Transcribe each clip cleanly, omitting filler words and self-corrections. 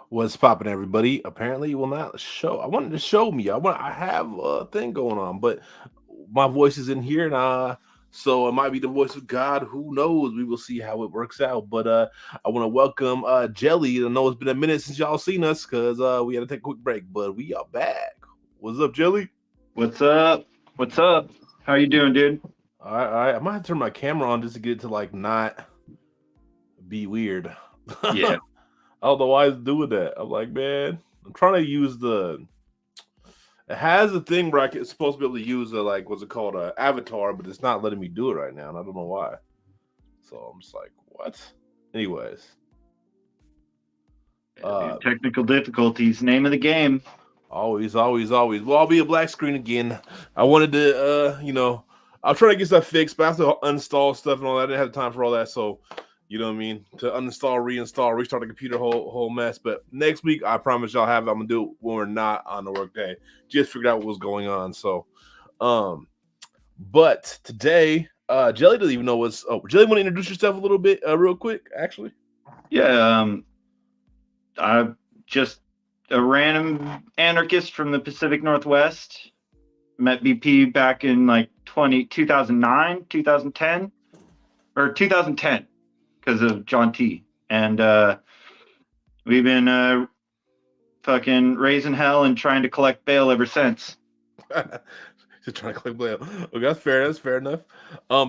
What's popping, everybody? Apparently, you will not show. I wanted to show me. I have a thing going on, but my voice is in here, and so it might be the voice of God. Who knows? We will see how it works out. But I want to welcome Jelly. I know it's been a minute since y'all seen us because we had to take a quick break, but we are back. What's up, Jelly? What's up? What's up? How you doing, dude? All right. I might have to turn my camera on just to get it to like not be weird. Yeah. I don't know why it's doing that. I'm like, man, I'm trying to use the. It has a thing where it's supposed to be able to use a like what's it called a avatar, but it's not letting me do it right now, and I don't know why. So I'm just like, what? Anyways, Yeah, uh, dude. Technical difficulties. Name of the game. always. Well, I'll be a black screen again. I wanted to, I'll try to get stuff fixed, but I have to uninstall stuff and all that. I didn't have time for all that, so you know what I mean. To uninstall, reinstall, restart the computer, whole mess. But next week, I promise y'all have. I'm gonna do it when we're not on the work day. Just figured out what was going on. So, um, but today, Jelly doesn't even know what's. Oh, Jelly, want to introduce yourself a little bit, real quick, actually. Yeah. I'm just a random anarchist from the Pacific Northwest. Met BP back in like 2009, 2010, or 2010 because of John T. And we've been fucking raising hell and trying to collect bail ever since. Just trying to click play. Okay, that's fair. That's fair enough.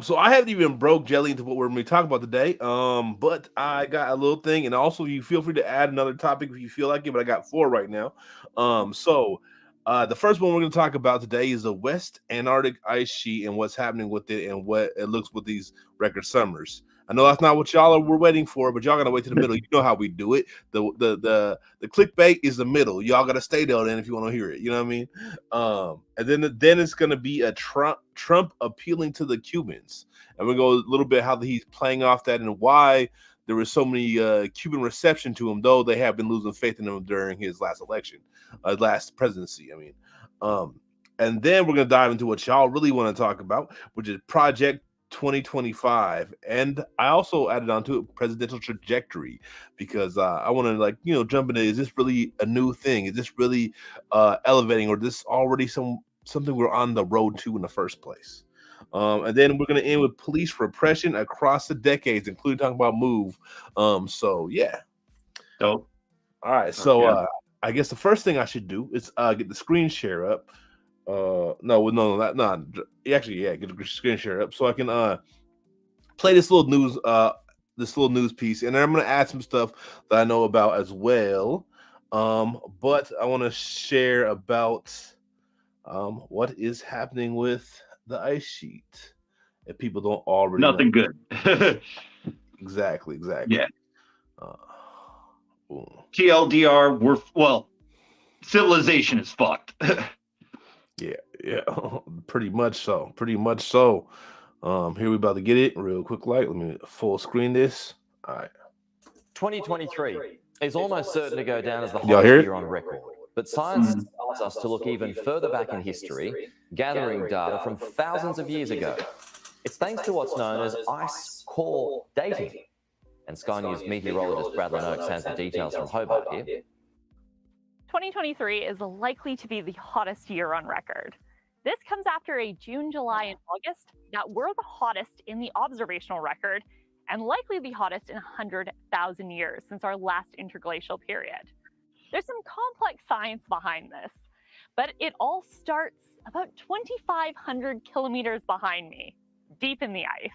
So I haven't even broke Jelly into what we're going to be talking about today. But I got a little thing, and also you feel free to add another topic if you feel like it. But I got four right now. The first one we're going to talk about today is the West Antarctic ice sheet and what's happening with it and what it looks with these record summers. I know that's not what were waiting for, but y'all gotta wait to the middle. You know how we do it. The clickbait is the middle. Y'all gotta stay there then if you want to hear it. You know what I mean? And then it's gonna be a Trump appealing to the Cubans, and we go a little bit how he's playing off that and why there was so many Cuban reception to him, though they have been losing faith in him during his last election, last presidency. I mean, um, and then we're gonna dive into what y'all really want to talk about, which is Project 2025, and I also added onto it presidential trajectory because I want to jump into, is this really a new thing? Is this really elevating, or this already something we're on the road to in the first place? And then we're going to end with police repression across the decades, including talking about Move. So yeah. Dope. All right. Fuck So yeah. I guess the first thing I should do is get the screen share up. No, not actually, yeah, get the screen share up so I can play this little news piece, and then I'm gonna add some stuff that I know about as well. But I want to share about what is happening with the ice sheet if people don't already know. Nothing good. Exactly. Yeah. Uh, boom. TLDR, civilization is fucked. Yeah, pretty much so. Here we about to get it real quick. Like, let me full screen this. All right, 2023 is almost certain to go down as the y'all hottest hear it? year on record. But science asks us to look even further back in history, gathering data from thousands of years ago. It's thanks to what's known as ice core dating. And Sky News meteorologist Bradley Oakes has the details from Hobart here. 2023 is likely to be the hottest year on record. This comes after a June, July, and August that were the hottest in the observational record and likely the hottest in 100,000 years since our last interglacial period. There's some complex science behind this, but it all starts about 2,500 kilometers behind me, deep in the ice.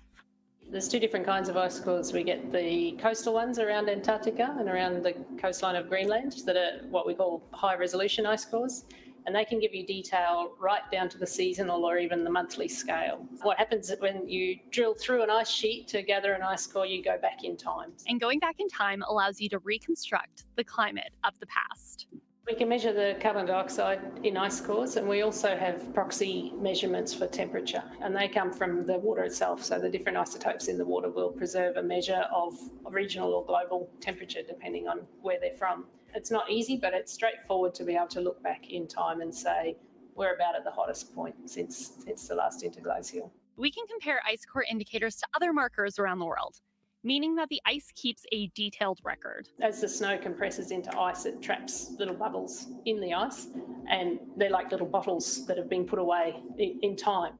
There's two different kinds of ice cores. We get the coastal ones around Antarctica and around the coastline of Greenland that are what we call high resolution ice cores. And they can give you detail right down to the seasonal or even the monthly scale. What happens when you drill through an ice sheet to gather an ice core, you go back in time. And going back in time allows you to reconstruct the climate of the past. We can measure the carbon dioxide in ice cores, and we also have proxy measurements for temperature, and they come from the water itself. So the different isotopes in the water will preserve a measure of regional or global temperature depending on where they're from. It's not easy, but it's straightforward to be able to look back in time and say we're about at the hottest point since the last interglacial. We can compare ice core indicators to other markers around the world. meaning that the ice keeps a detailed record. As the snow compresses into ice, it traps little bubbles in the ice, and they're like little bottles that have been put away in time.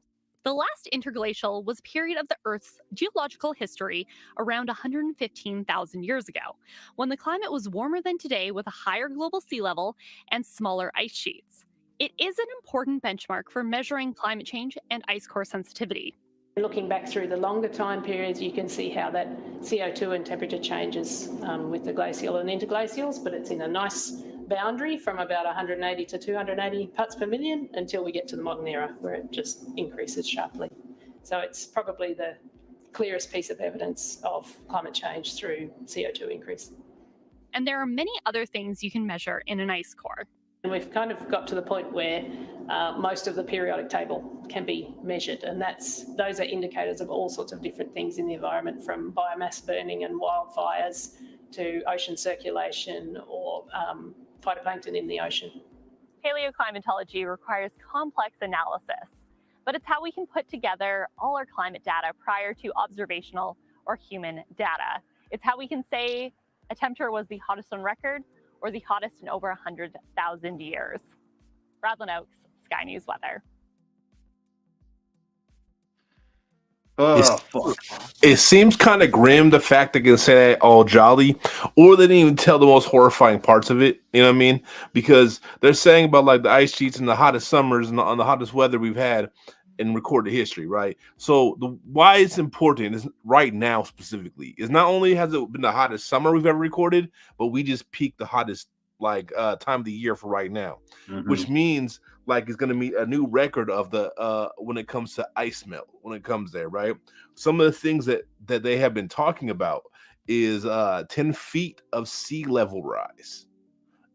The last interglacial was a period of the Earth's geological history around 115,000 years ago, when the climate was warmer than today with a higher global sea level and smaller ice sheets. It is an important benchmark for measuring climate change and ice core sensitivity. Looking back through the longer time periods, you can see how that CO2 and temperature changes with the glacial and interglacials, but it's in a nice boundary from about 180 to 280 parts per million until we get to the modern era, where it just increases sharply. So it's probably the clearest piece of evidence of climate change through CO2 increase. And there are many other things you can measure in an ice core. And we've kind of got to the point where most of the periodic table can be measured, and those are indicators of all sorts of different things in the environment, from biomass burning and wildfires to ocean circulation or phytoplankton in the ocean. Paleoclimatology requires complex analysis, but it's how we can put together all our climate data prior to observational or human data. It's how we can say a temperature was the hottest on record or the hottest in over 100,000 years. Bradlin Oaks, Sky News Weather. Oh, fuck. It seems kind of grim, the fact they can say that all jolly, or they didn't even tell the most horrifying parts of it. You know what I mean? Because they're saying about like the ice sheets and the hottest summers and on the hottest weather we've had in recorded history, right? So why it's important is right now specifically is not only has it been the hottest summer we've ever recorded, but we just peaked the hottest time of the year for right now, which means like it's going to meet a new record of the when it comes to ice melt, when it comes there, right? Some of the things that they have been talking about is 10 feet of sea level rise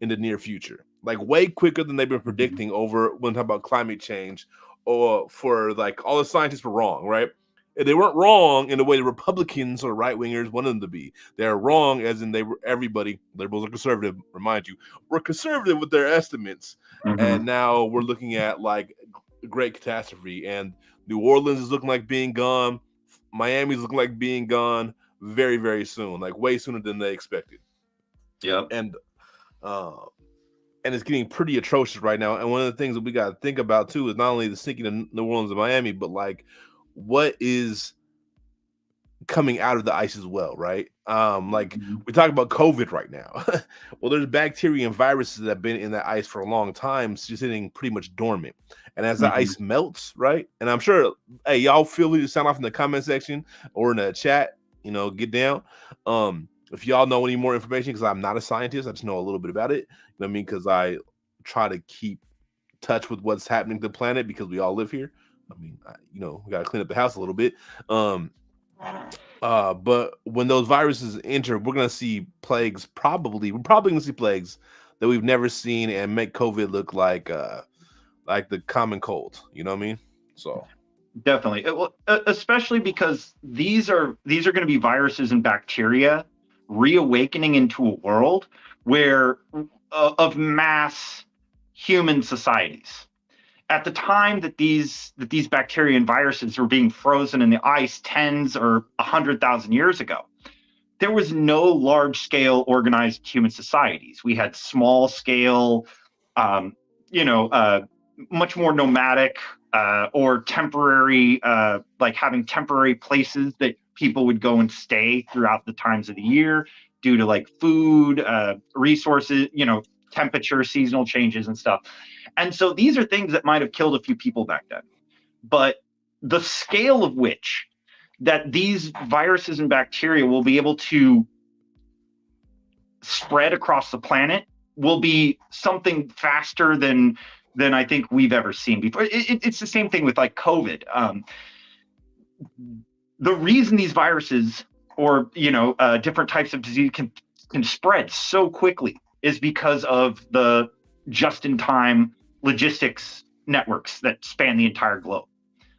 in the near future, like way quicker than they've been predicting over when talking about climate change, or for like all the scientists were wrong, right? They weren't wrong in the way the Republicans or right wingers wanted them to be. They're wrong as in everybody, liberals are conservative, remind you, we're conservative with their estimates. And now we're looking at like a great catastrophe, and New Orleans is looking like being gone. Miami's looking like being gone very, very soon, like way sooner than they expected. Yep. And it's getting pretty atrocious right now. And one of the things that we got to think about too is not only the sinking of New Orleans and Miami, but like what is coming out of the ice as well, right? We talk about COVID right now. Well, there's bacteria and viruses that have been in that ice for a long time, just sitting pretty much dormant. And as the ice melts, right? And I'm sure, hey, y'all feel free to sound off in the comment section or in the chat, get down. If y'all know any more information, because I'm not a scientist, I just know a little bit about it. You know what I mean? Because I try to keep touch with what's happening to the planet because we all live here. I mean, we got to clean up the house a little bit. But when those viruses enter, we're going to see plagues. We're probably going to see plagues that we've never seen and make COVID look like the common cold. You know what I mean? So definitely, especially because these are going to be viruses and bacteria reawakening into a world where of mass human societies. At the time that these bacteria and viruses were being frozen in the ice tens or 100,000 years ago, there was no large-scale organized human societies. We had small-scale, much more nomadic or temporary, like having temporary places that people would go and stay throughout the times of the year due to like food, resources, temperature, seasonal changes and stuff. And so these are things that might have killed a few people back then. But the scale of which that these viruses and bacteria will be able to spread across the planet will be something faster than I think we've ever seen before. It's the same thing with like COVID. The reason these viruses or different types of disease can spread so quickly is because of the just-in-time logistics networks that span the entire globe.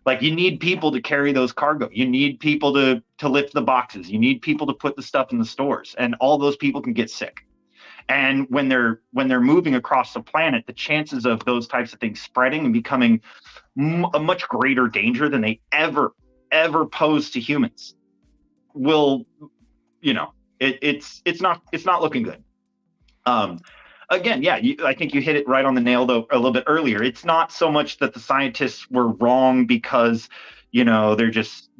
Like you need people to carry those cargo. You need people to lift the boxes. You need people to put the stuff in the stores, and all those people can get sick. And when they're moving across the planet, the chances of those types of things spreading and becoming a much greater danger than they ever pose to humans will it's not looking good. Again, yeah, I think you hit it right on the nail though a little bit earlier. It's not so much that the scientists were wrong because they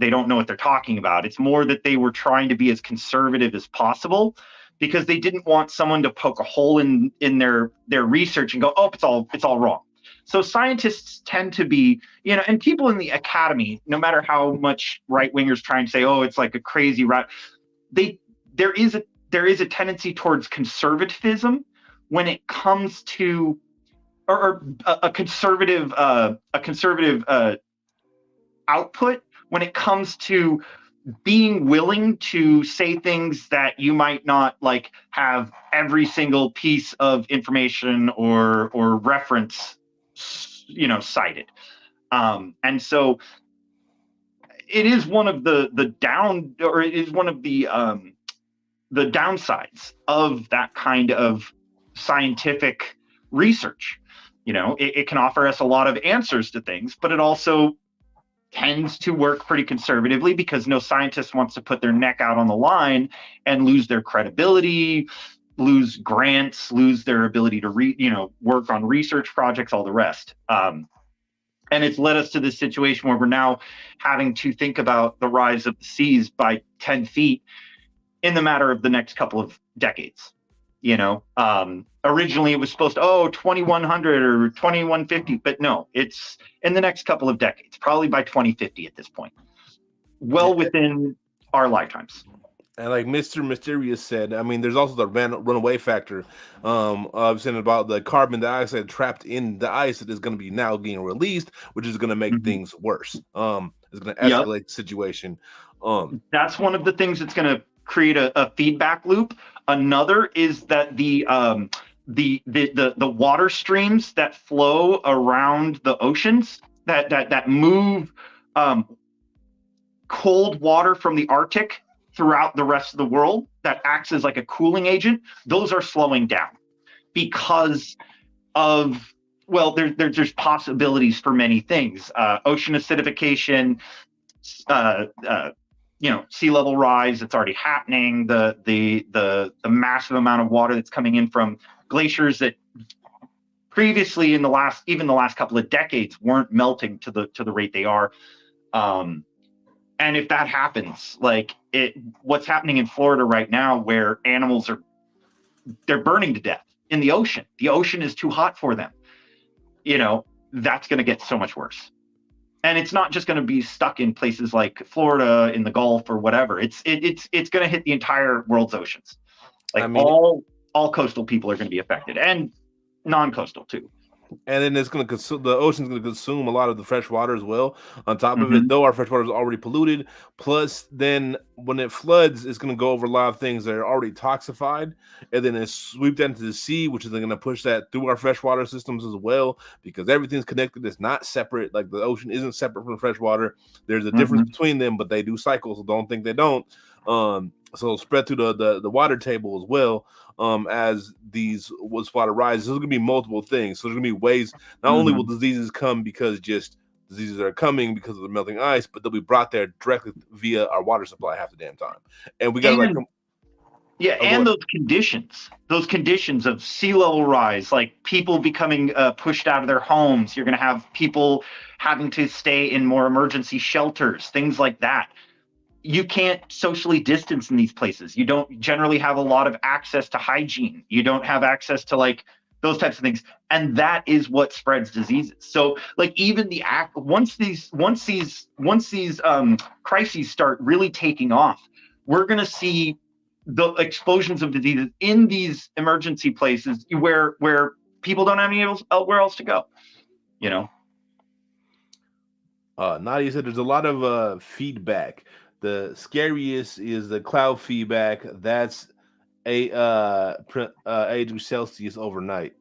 don't know what they're talking about. It's more that they were trying to be as conservative as possible because they didn't want someone to poke a hole in their research and go, oh, it's all wrong. So scientists tend to be, and people in the academy, no matter how much right wingers try and say, oh, it's like a crazy right, there is a tendency towards conservatism when it comes to, or a conservative output when it comes to being willing to say things that you might not like have every single piece of information or reference cited. And so it is one of the downsides of that kind of scientific research. It can offer us a lot of answers to things, but it also tends to work pretty conservatively because no scientist wants to put their neck out on the line and lose their credibility, lose grants, lose their ability to work on research projects, all the rest. And it's led us to this situation where we're now having to think about the rise of the seas by 10 feet in the matter of the next couple of decades. Originally it was supposed to, 2100 or 2150, but no, it's in the next couple of decades, probably by 2050 at this point, well within our lifetimes. And like Mr. Mysterious said, I mean, there's also the runaway factor. I've saying about the carbon dioxide trapped in the ice that is going to be now being released, which is going to make things worse. It's going to escalate the situation. That's one of the things that's going to create a feedback loop. Another is that the water streams that flow around the oceans that move cold water from the Arctic throughout the rest of the world that acts as like a cooling agent, those are slowing down because of, there's possibilities for many things. Ocean acidification, sea level rise that's already happening, the massive amount of water that's coming in from glaciers that previously in the last couple of decades weren't melting to the rate they are. And if that happens, what's happening in Florida right now, where animals they're burning to death in the ocean. The ocean is too hot for them. That's going to get so much worse. And it's not just going to be stuck in places like Florida, in the Gulf, or whatever. It's going to hit the entire world's oceans. All coastal people are going to be affected, and non-coastal too. And then it's going to consume, the ocean's going to consume a lot of the fresh water as well. On top of it, though, our fresh water is already polluted. Plus, then when it floods, it's going to go over a lot of things that are already toxified, and then it sweep that into the sea, which is going to push that through our freshwater systems as well, because everything's connected. It's not separate. Like the ocean isn't separate from the fresh water. There's a difference between them, but they do cycle, so don't think they don't. So spread through the water table as well. As these water rises, there's going to be multiple things. So there's going to be ways. Not only will diseases come because just diseases are coming because of the melting ice, but they'll be brought there directly via our water supply half the damn time. And we got to those conditions of sea level rise, like people becoming pushed out of their homes. You're going to have people having to stay in more emergency shelters, things like that. You can't socially distance in these places. You don't generally have a lot of access to hygiene. You don't have access to those types of things. And that is what spreads diseases. So even once these crises start really taking off, we're going to see the explosions of diseases in these emergency places where people don't have anywhere else to go, Nadia said there's a lot of feedback. The scariest is the cloud feedback. That's 8 degrees Celsius overnight.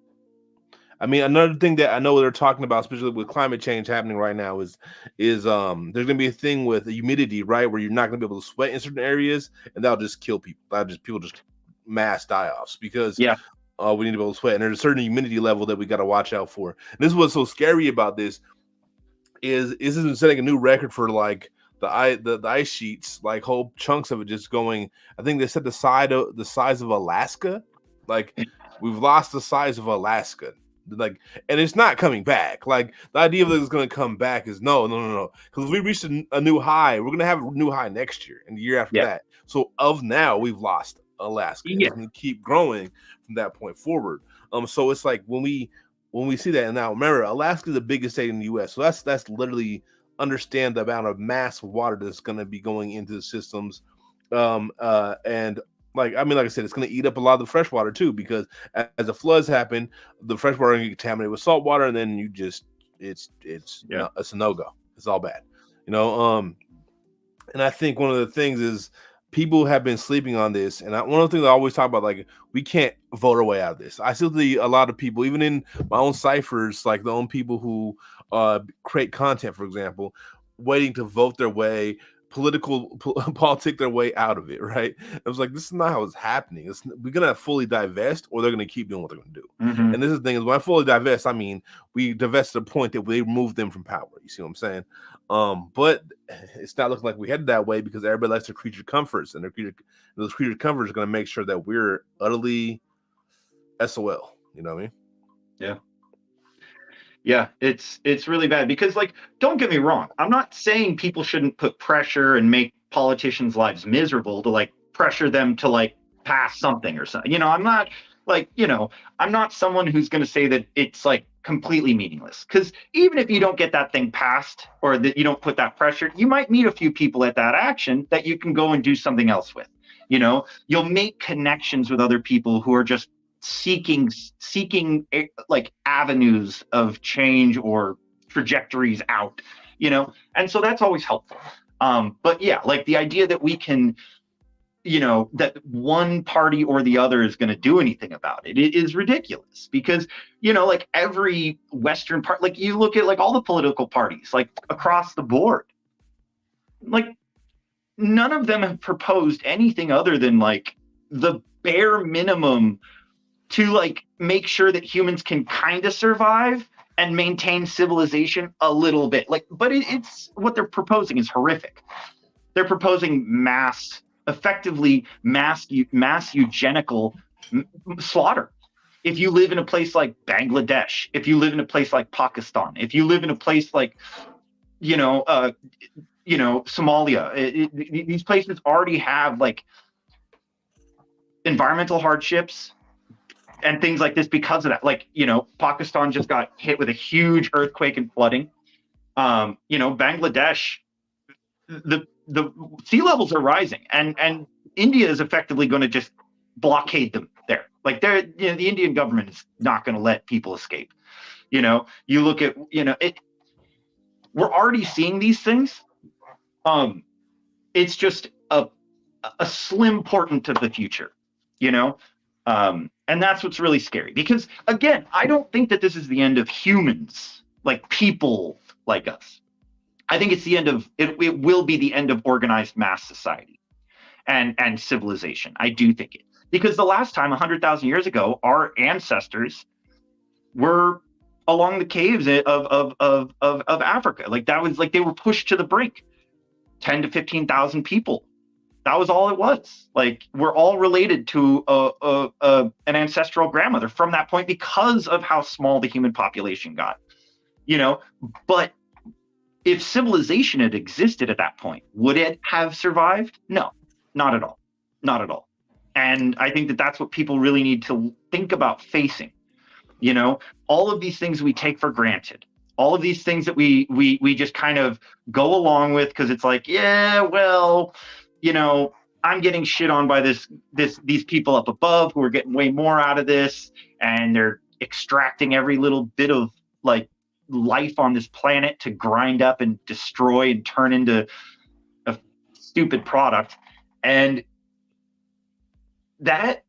I mean, another thing that I know they're talking about, especially with climate change happening right now, is there's going to be a thing with the humidity, right, where you're not going to be able to sweat in certain areas, and that'll just kill people. People just mass die-offs because we need to be able to sweat, and there's a certain humidity level that we got to watch out for. And this is what's so scary about this is isn't setting a new record for the ice sheets, like whole chunks of it just going. I think they said the size of Alaska. Like we've lost the size of Alaska. Like, and it's not coming back. Like the idea of it's going to come back is no. Because if we reach a new high, we're going to have a new high next year and the year after that. So of now, we've lost Alaska. It's going to keep growing from that point forward. So it's like when we see that, and now remember, Alaska is the biggest state in the U.S. So that's literally understand the amount of mass water that's going to be going into the systems, and like I said, it's going to eat up a lot of the fresh water too, because as the floods happen, the fresh water gets contaminated with salt water, and then it's a no-go. It's all bad, and I think one of the things is people have been sleeping on this, and one of the things I always talk about, like, we can't vote our way out of this. I still see a lot of people, even in my own ciphers, like the own people who create content, for example, waiting to vote their way, politic their way out of it, right? I was like, this is not how it's happening. We're gonna fully divest, or they're gonna keep doing what they're gonna do. Mm-hmm. And this is the thing is, when I fully divest, I mean we divest to the point that we remove them from power. You see what I'm saying? But it's not looking like we headed that way, because everybody likes their creature comforts, and those creature comforts are gonna make sure that we're utterly SOL. You know what I mean? Yeah. Yeah, it's really bad, because, like, don't get me wrong, I'm not saying people shouldn't put pressure and make politicians' lives miserable to, like, pressure them to, like, pass something or something. I'm not I'm not someone who's going to say that it's, like, completely meaningless, because even if you don't get that thing passed, or that you don't put that pressure, you might meet a few people at that action that you can go and do something else with. You'll make connections with other people who are just seeking like avenues of change or trajectories out, and so that's always helpful. But yeah, like the idea that we can, that one party or the other is going to do anything about it is ridiculous, because like every Western part, like you look at like all the political parties, like across the board, like none of them have proposed anything other than like the bare minimum to like make sure that humans can kind of survive and maintain civilization a little bit. Like, but it's what they're proposing is horrific. They're proposing effectively mass eugenical slaughter. If you live in a place like Bangladesh, if you live in a place like Pakistan, if you live in a place like, Somalia, these places already have like environmental hardships and things like this because of that. Like, Pakistan just got hit with a huge earthquake and flooding. Bangladesh, the sea levels are rising, and India is effectively going to just blockade them there. Like the Indian government is not going to let people escape. You look at, we're already seeing these things. It's just a slim portent of the future, and that's what's really scary, because again, I don't think that this is the end of humans, like people like us. I think it's the end of it will be the end of organized mass society and civilization. I do think it, because the last time 100,000 years ago, our ancestors were along the caves of Africa. Like that was like they were pushed to the brink. 10 to 15,000 people. That was all it was. Like we're all related to an ancestral grandmother from that point because of how small the human population got. But if civilization had existed at that point, would it have survived? No, not at all. Not at all. And I think that that's what people really need to think about facing. All of these things we take for granted, all of these things that we just kind of go along with because it's like, yeah, well, I'm getting shit on by these people up above who are getting way more out of this, and they're extracting every little bit of like life on this planet to grind up and destroy and turn into a stupid product. And that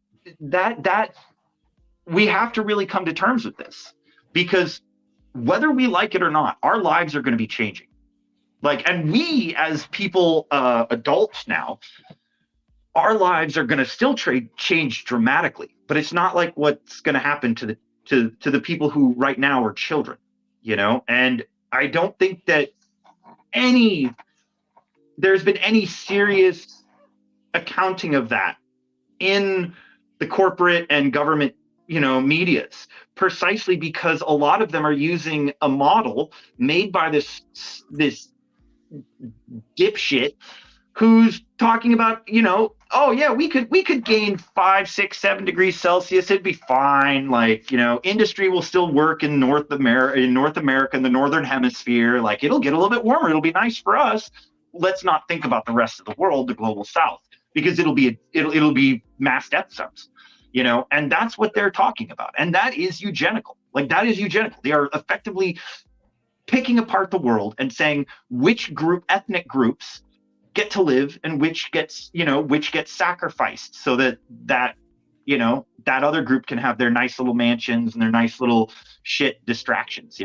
we have to really come to terms with this, because whether we like it or not, our lives are going to be changing. Like, and we as people, adults now, our lives are going to still change dramatically, but it's not like what's going to happen to the people who right now are children, And I don't think that any there's been any serious accounting of that in the corporate and government, medias, precisely because a lot of them are using a model made by this dipshit who's talking about, oh yeah, we could gain 5, 6, 7 degrees Celsius. It'd be fine. Like, industry will still work in North America, in the Northern Hemisphere. Like, it'll get a little bit warmer. It'll be nice for us. Let's not think about the rest of the world, the global South, because it'll be mass death zones, and that's what they're talking about. And that is eugenical. Like, that is eugenical. They are effectively picking apart the world and saying which ethnic groups get to live and which gets sacrificed, so that other group can have their nice little mansions and their nice little shit distractions.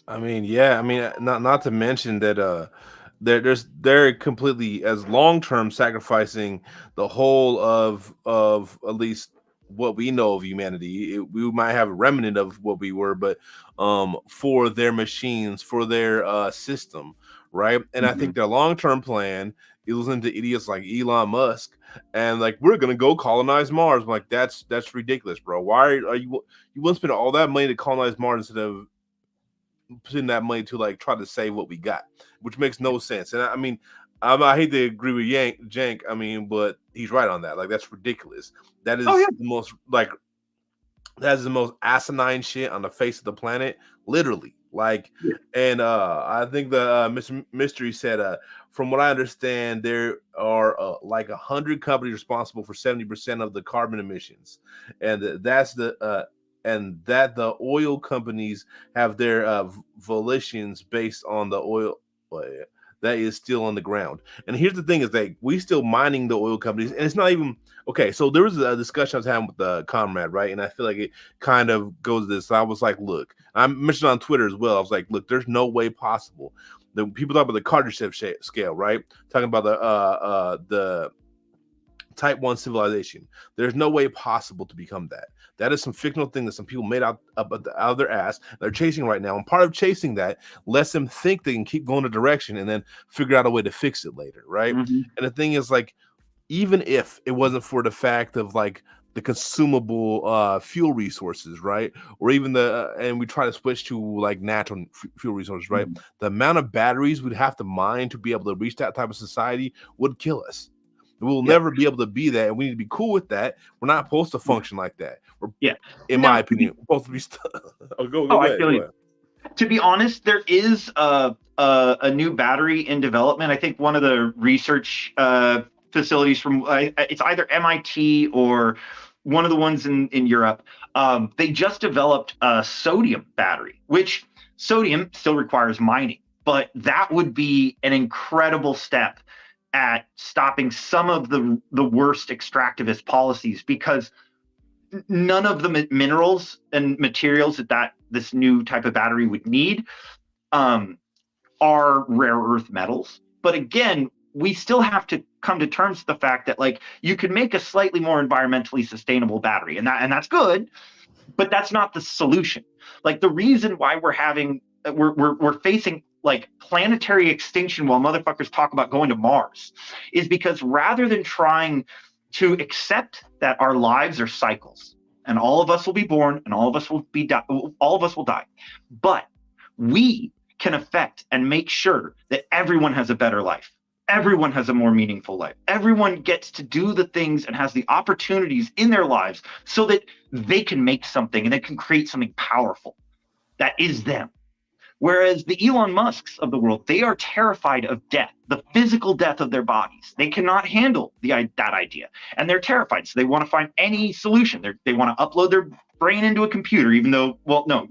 I mean, yeah. I mean, not to mention that they're completely, as long-term, sacrificing the whole of at least what we know of humanity. We might have a remnant of what we were, but for their machines, for their system, right? And I think their long-term plan is listening to idiots like Elon Musk and like, we're gonna go colonize Mars. I'm like, that's ridiculous, bro. Why are you wouldn't spend all that money to colonize Mars instead of putting that money to like try to save what we got, which makes no sense. And I mean, I hate to agree with Jank. I mean, but he's right on that. Like, that's ridiculous. That is the most that's the most asinine shit on the face of the planet, literally. Like, and I think the Mr. Mystery said, from what I understand, there are like 100 companies responsible for 70% of the carbon emissions, and that's the the oil companies have their volitions based on the oil that is still on the ground. And here's the thing: is that we still mining the oil companies, and it's not even okay. So there was a discussion I was having with the comrade, right? And I feel like it kind of goes to this. I was like, look, I mentioned on Twitter as well. I was like, look, there's no way possible. The people talk about the Kardashev scale, right? Talking about the type 1 civilization. There's no way possible to become that. That is some fictional thing that some people made out of their ass. They're chasing right now. And part of chasing that lets them think they can keep going a direction and then figure out a way to fix it later, right? And the thing is, like, even if it wasn't for the fact of like the consumable fuel resources, right? Or even and we try to switch to like natural fuel resources, right? The amount of batteries we'd have to mine to be able to reach that type of society would kill us. We'll never be able to be that, and we need to be cool with that. We're not supposed to function like that. In my opinion, we're supposed to be go I ahead, feel you. To be honest, there is a new battery in development. I think one of the research facilities from it's either MIT or one of the ones in Europe. They just developed a sodium battery, which sodium still requires mining, but that would be an incredible step at stopping some of the worst extractivist policies, because none of the minerals and materials that this new type of battery would need are rare earth metals. But again, we still have to come to terms with the fact that, like, you can make a slightly more environmentally sustainable battery, and that's good, but that's not the solution. Like, the reason why we're facing like planetary extinction while motherfuckers talk about going to Mars is because rather than trying to accept that our lives are cycles and all of us will be born and all of us will die, but we can affect and make sure that everyone has a better life. Everyone has a more meaningful life. Everyone gets to do the things and has the opportunities in their lives so that they can make something and they can create something powerful that is them. Whereas the Elon Musks of the world, they are terrified of death, the physical death of their bodies. They cannot handle that idea, and they're terrified. So they want to find any solution. They want to upload their brain into a computer, even though, well, no,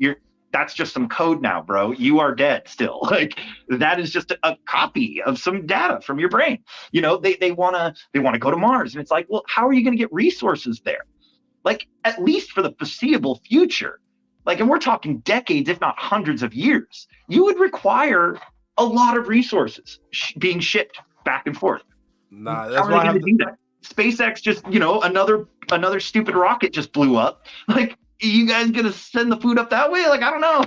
that's just some code now, bro. You are dead still. Like, that is just a copy of some data from your brain. They want to go to Mars, and it's like, well, how are you going to get resources there? Like, at least for the foreseeable future. Like, and we're talking decades, if not hundreds of years, you would require a lot of resources being shipped back and forth. Nah, that's how are why they going to do that? SpaceX just, another stupid rocket just blew up. Like, are you guys going to send the food up that way? Like, I don't know.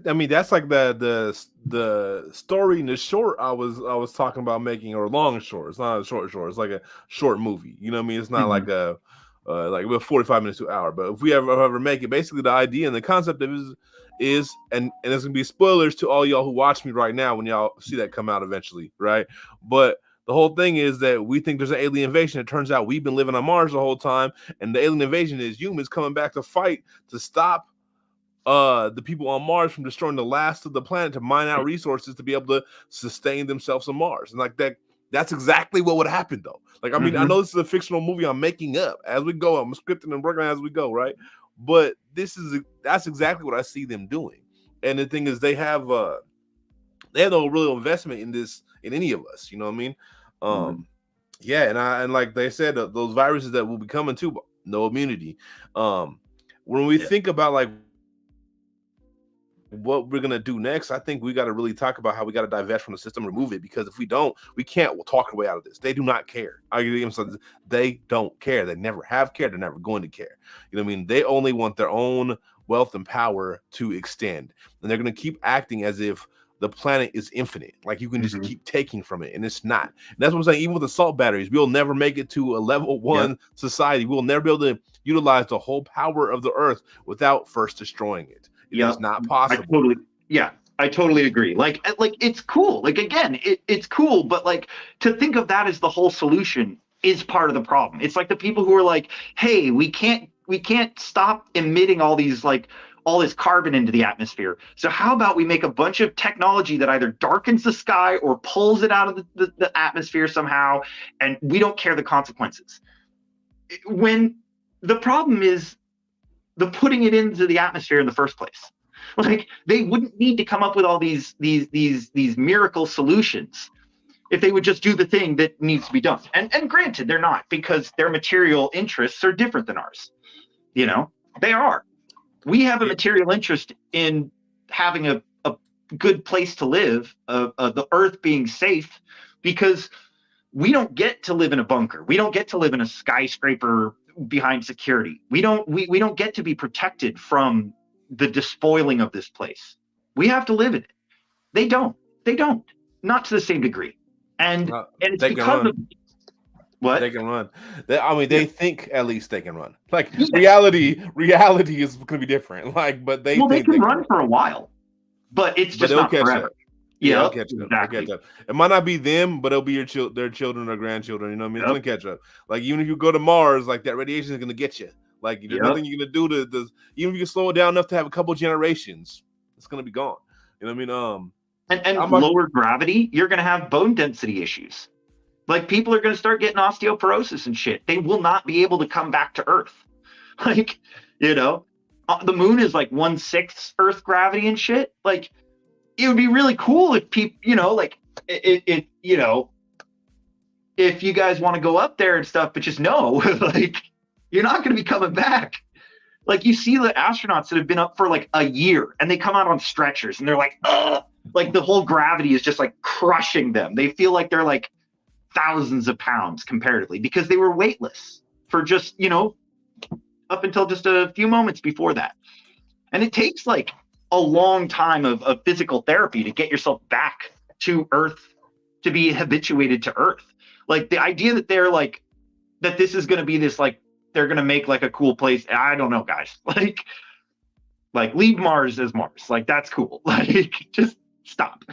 I mean, that's like the story in the short I was talking about making, or long and short. It's not a short. It's like a short movie. You know what I mean? It's not like a like about 45 minutes to an hour. But if we ever make it, basically the idea and the concept of it is and there's gonna be spoilers to all y'all who watch me right now when y'all see that come out eventually, right? But the whole thing is that we think there's an alien invasion. It turns out we've been living on Mars the whole time, and the alien invasion is humans coming back to fight to stop the people on Mars from destroying the last of the planet, to mine out resources to be able to sustain themselves on Mars. And like that's exactly what would happen though. Like, I mean, I know this is a fictional movie I'm making up as we go. I'm scripting and working as we go, right? But that's exactly what I see them doing. And the thing is, they have no real investment in this, in any of us. You know what I mean? Yeah, and like they said, those viruses that will be coming too, no immunity. When we think about like what we're gonna do next, I think we got to really talk about how we got to divest from the system, remove it, because if we don't, we can't talk our way out of this. They do not care. They don't care. They never have cared. They're never going to care. You know what I mean? They only want their own wealth and power to extend, and they're gonna keep acting as if the planet is infinite. Like you can just keep taking from it, and it's not. And that's what I'm saying. Even with assault batteries, we'll never make it to a level 1 society. We'll never be able to utilize the whole power of the Earth without first destroying it. It's not possible. I totally agree. Like it's cool. Like, again, it's cool, but like to think of that as the whole solution is part of the problem. It's like the people who are like, hey, we can't stop emitting all this carbon into the atmosphere. So how about we make a bunch of technology that either darkens the sky or pulls it out of the atmosphere somehow, and we don't care the consequences. When the problem is the putting it into the atmosphere in the first place. Like, they wouldn't need to come up with all these miracle solutions if they would just do the thing that needs to be done. And granted, they're not, because their material interests are different than ours. You know, they are. We have a material interest in having a good place to live, the Earth being safe, because we don't get to live in a bunker. We don't get to live in a skyscraper behind security. We don't get to be protected from the despoiling of this place. We have to live in it. They don't, not to the same degree. And it's because of what they can run. They think at least they can run. Like, reality is going to be different. Like, but they can run for a while, but it's just not forever. Yeah, they'll catch up. Exactly. They'll catch up. It might not be them, but it'll be their children or grandchildren. You know what I mean? It's gonna catch up. Like, even if you go to Mars, like, that radiation is gonna get you. Like, there's nothing you're gonna do to even if you can slow it down enough to have a couple generations, it's gonna be gone. You know what I mean? And lower gravity, you're gonna have bone density issues. Like, people are gonna start getting osteoporosis and shit. They will not be able to come back to Earth. Like, you know, the moon is like 1/6 Earth gravity and shit. Like, it would be really cool if people, you know, like it you know, if you guys want to go up there and stuff, but just know, like, you're not going to be coming back. Like, you see the astronauts that have been up for like a year and they come out on stretchers and they're like, ugh, like the whole gravity is just like crushing them. They feel like they're like thousands of pounds comparatively, because they were weightless for just, you know, up until just a few moments before that. And it takes like a long time of physical therapy to get yourself back to Earth, to be habituated to Earth. Like, the idea that they're like, that this is going to be this, like, they're going to make like a cool place. I don't know, guys. Like leave Mars as Mars. Like, that's cool. Like, just stop.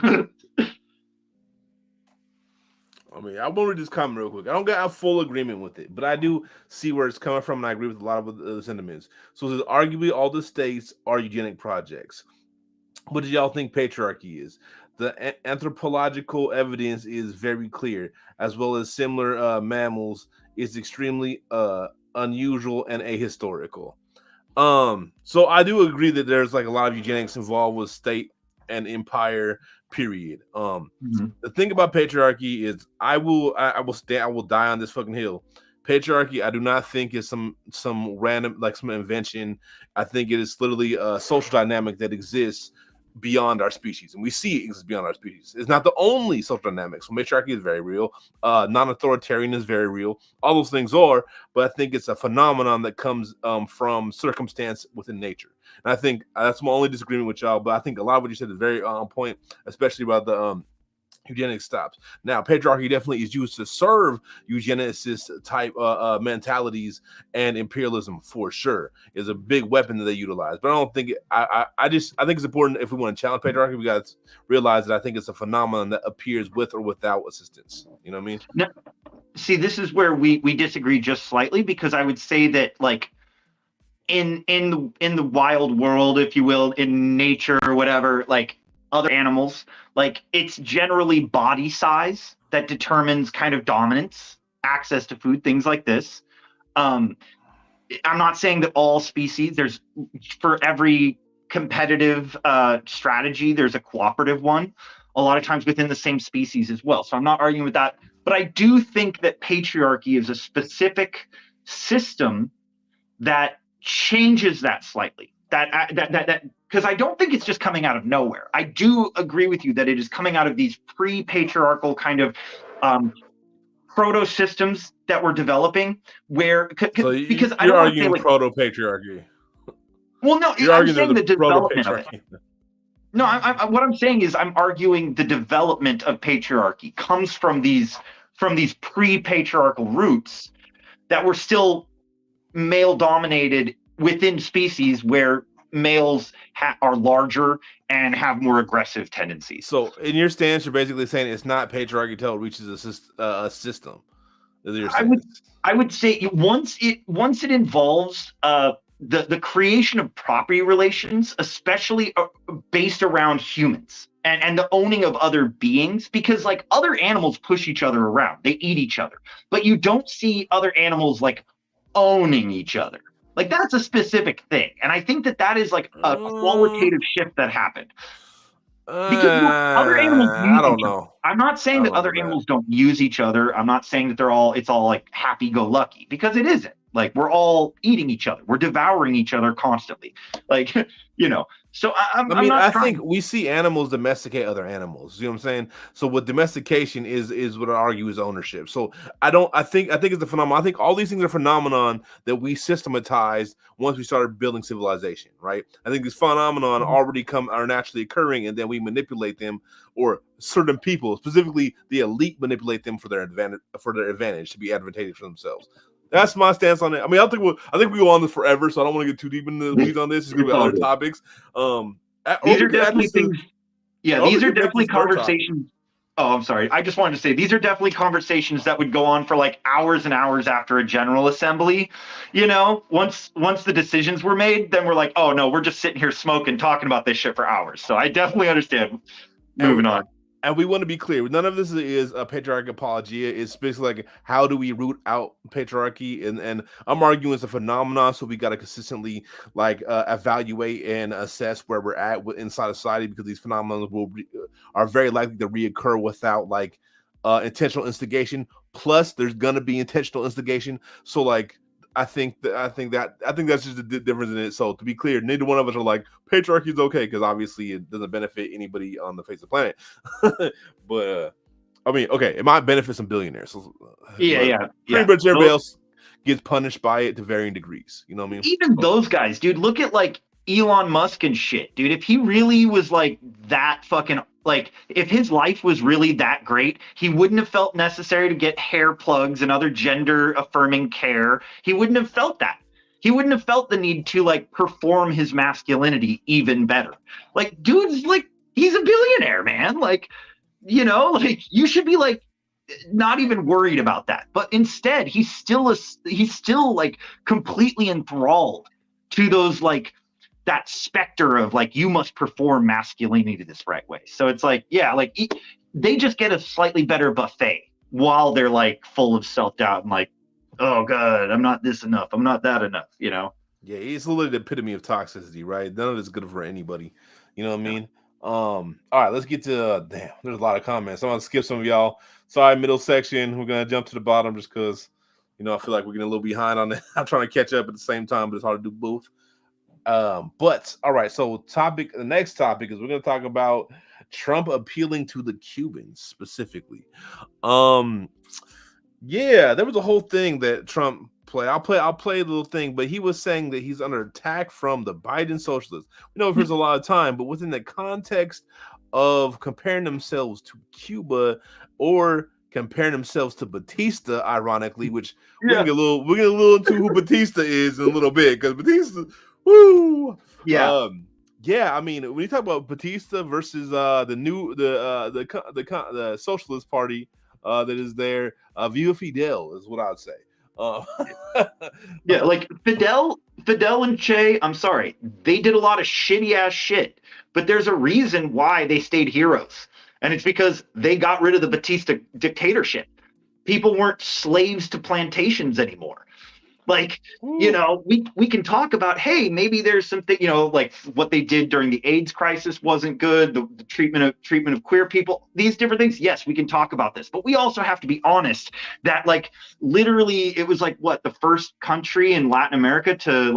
I mean, I want to read this comment real quick. I don't get a full agreement with it, but I do see where it's coming from, and I agree with a lot of the sentiments. So it says, arguably all the states are eugenic projects. What do y'all think patriarchy is? The anthropological evidence is very clear, as well as similar mammals is extremely unusual and ahistorical. So I do agree that there's like a lot of eugenics involved with state and empire, period. The thing about patriarchy is I will die on this fucking hill. Patriarchy, I do not think is some random, like, some invention. I think it is literally a social dynamic that exists beyond our species, and we see it exists beyond our species. It's not the only social dynamic. So matriarchy is very real. Non-authoritarian is very real. All those things are, but I think it's a phenomenon that comes from circumstance within nature. And I think that's my only disagreement with y'all. But I think a lot of what you said is very on point, especially about the eugenics stops. Now, patriarchy definitely is used to serve eugenicist type mentalities, and imperialism for sure is a big weapon that they utilize. But I don't think I think it's important, if we want to challenge patriarchy, we got to realize that I think it's a phenomenon that appears with or without assistance. You know what I mean? No, see, this is where we disagree just slightly, because I would say that, like, in the wild world, if you will, in nature or whatever, like other animals, like, it's generally body size that determines kind of dominance, access to food, things like this. I'm not saying that all species, there's, for every competitive strategy, there's a cooperative one, a lot of times within the same species as well. So I'm not arguing with that, but I do think that patriarchy is a specific system that changes that slightly. That because I don't think it's just coming out of nowhere. I do agree with you that it is coming out of these pre-patriarchal kind of proto systems that we're developing, where because I you're don't arguing like, proto-patriarchy. Well, no, You're I'm arguing saying the there's a development of it. proto-patriarchy. No, what I'm saying is I'm arguing the development of patriarchy comes from these pre-patriarchal roots that were still male-dominated within species where males are larger and have more aggressive tendencies. So, in your stance, you're basically saying it's not patriarchy till it reaches a system. I would say once it involves the creation of property relations, especially based around humans and the owning of other beings, because like other animals push each other around, they eat each other, but you don't see other animals like owning each other. Like, that's a specific thing, and I think that is like a qualitative shift that happened. Because other animals use I don't know. Other. I'm not saying that other animals don't use each other. I'm not saying that it's all like happy-go-lucky, because it isn't. Like, we're all eating each other. We're devouring each other constantly. Like, you know. So I think we see animals domesticate other animals. You know what I'm saying? So what domestication is what I argue is ownership. So I think it's a phenomenon. I think all these things are phenomenon that we systematized once we started building civilization, right? I think these phenomenon already are naturally occurring, and then we manipulate them, or certain people, specifically the elite, manipulate them for their advantage to be advantageous for themselves. That's my stance on it. I mean, I think we go on this forever, so I don't want to get too deep into the weeds on this. It's going to be other topics. These are definitely things. Yeah, these are definitely conversations. Oh, I'm sorry. I just wanted to say these are definitely conversations that would go on for like hours and hours after a general assembly. You know, once the decisions were made, then we're like, oh no, we're just sitting here smoking, talking about this shit for hours. So I definitely understand. Moving on. And we want to be clear, none of this is a patriarchal apologia. It's basically like, how do we root out patriarchy? And I'm arguing it's a phenomenon, so we got to consistently like evaluate and assess where we're at inside society, because these phenomena are very likely to reoccur without like intentional instigation. Plus, there's gonna be intentional instigation. So like, I think that's just the difference in it. So to be clear, neither one of us are like patriarchy is okay, because obviously it doesn't benefit anybody on the face of the planet. But I mean, okay, it might benefit some billionaires. So, pretty much everybody else gets punished by it to varying degrees. You know what I mean? Even those guys, dude. Look at like Elon Musk and shit, dude. If he really was like that fucking, like, if his life was really that great, he wouldn't have felt necessary to get hair plugs and other gender affirming care. He wouldn't have felt that. He wouldn't have felt the need to like perform his masculinity even better. Like, dude's like, he's a billionaire, man. Like, you know, like, you should be like not even worried about that. But instead, he's still like completely enthralled to those like that specter of like, you must perform masculinity this right way. So it's like, yeah, like they just get a slightly better buffet while they're like full of self-doubt and like, oh god, I'm not this enough, I'm not that enough, you know? Yeah, it's literally the epitome of toxicity, right? None of it's good for anybody. You know what I mean? All right, let's get to damn, there's a lot of comments. I'm gonna skip some of y'all. Sorry, middle section. We're gonna jump to the bottom just because, you know, I feel like we're getting a little behind on it. I'm trying to catch up at the same time, but it's hard to do both. But all right, so the next topic is we're gonna talk about Trump appealing to the Cubans specifically. Yeah, there was a whole thing that Trump played. I'll play a little thing, but he was saying that he's under attack from the Biden socialists. We know there's a lot of time, but within the context of comparing themselves to Cuba or comparing themselves to Batista, ironically, which we're gonna get a little into who Batista is in a little bit, because Batista, woo, yeah. I mean, when you talk about Batista versus the Socialist Party that is there, Viva Fidel is what I'd say. Yeah, like Fidel and Che, I'm sorry, they did a lot of shitty ass shit, but there's a reason why they stayed heroes, and it's because they got rid of the Batista dictatorship. People weren't slaves to plantations anymore. Like, you know, we can talk about, hey, maybe there's something, you know, like what they did during the AIDS crisis wasn't good, the treatment of queer people, these different things. Yes, we can talk about this, but we also have to be honest that, like, literally it was like what, the first country in Latin America to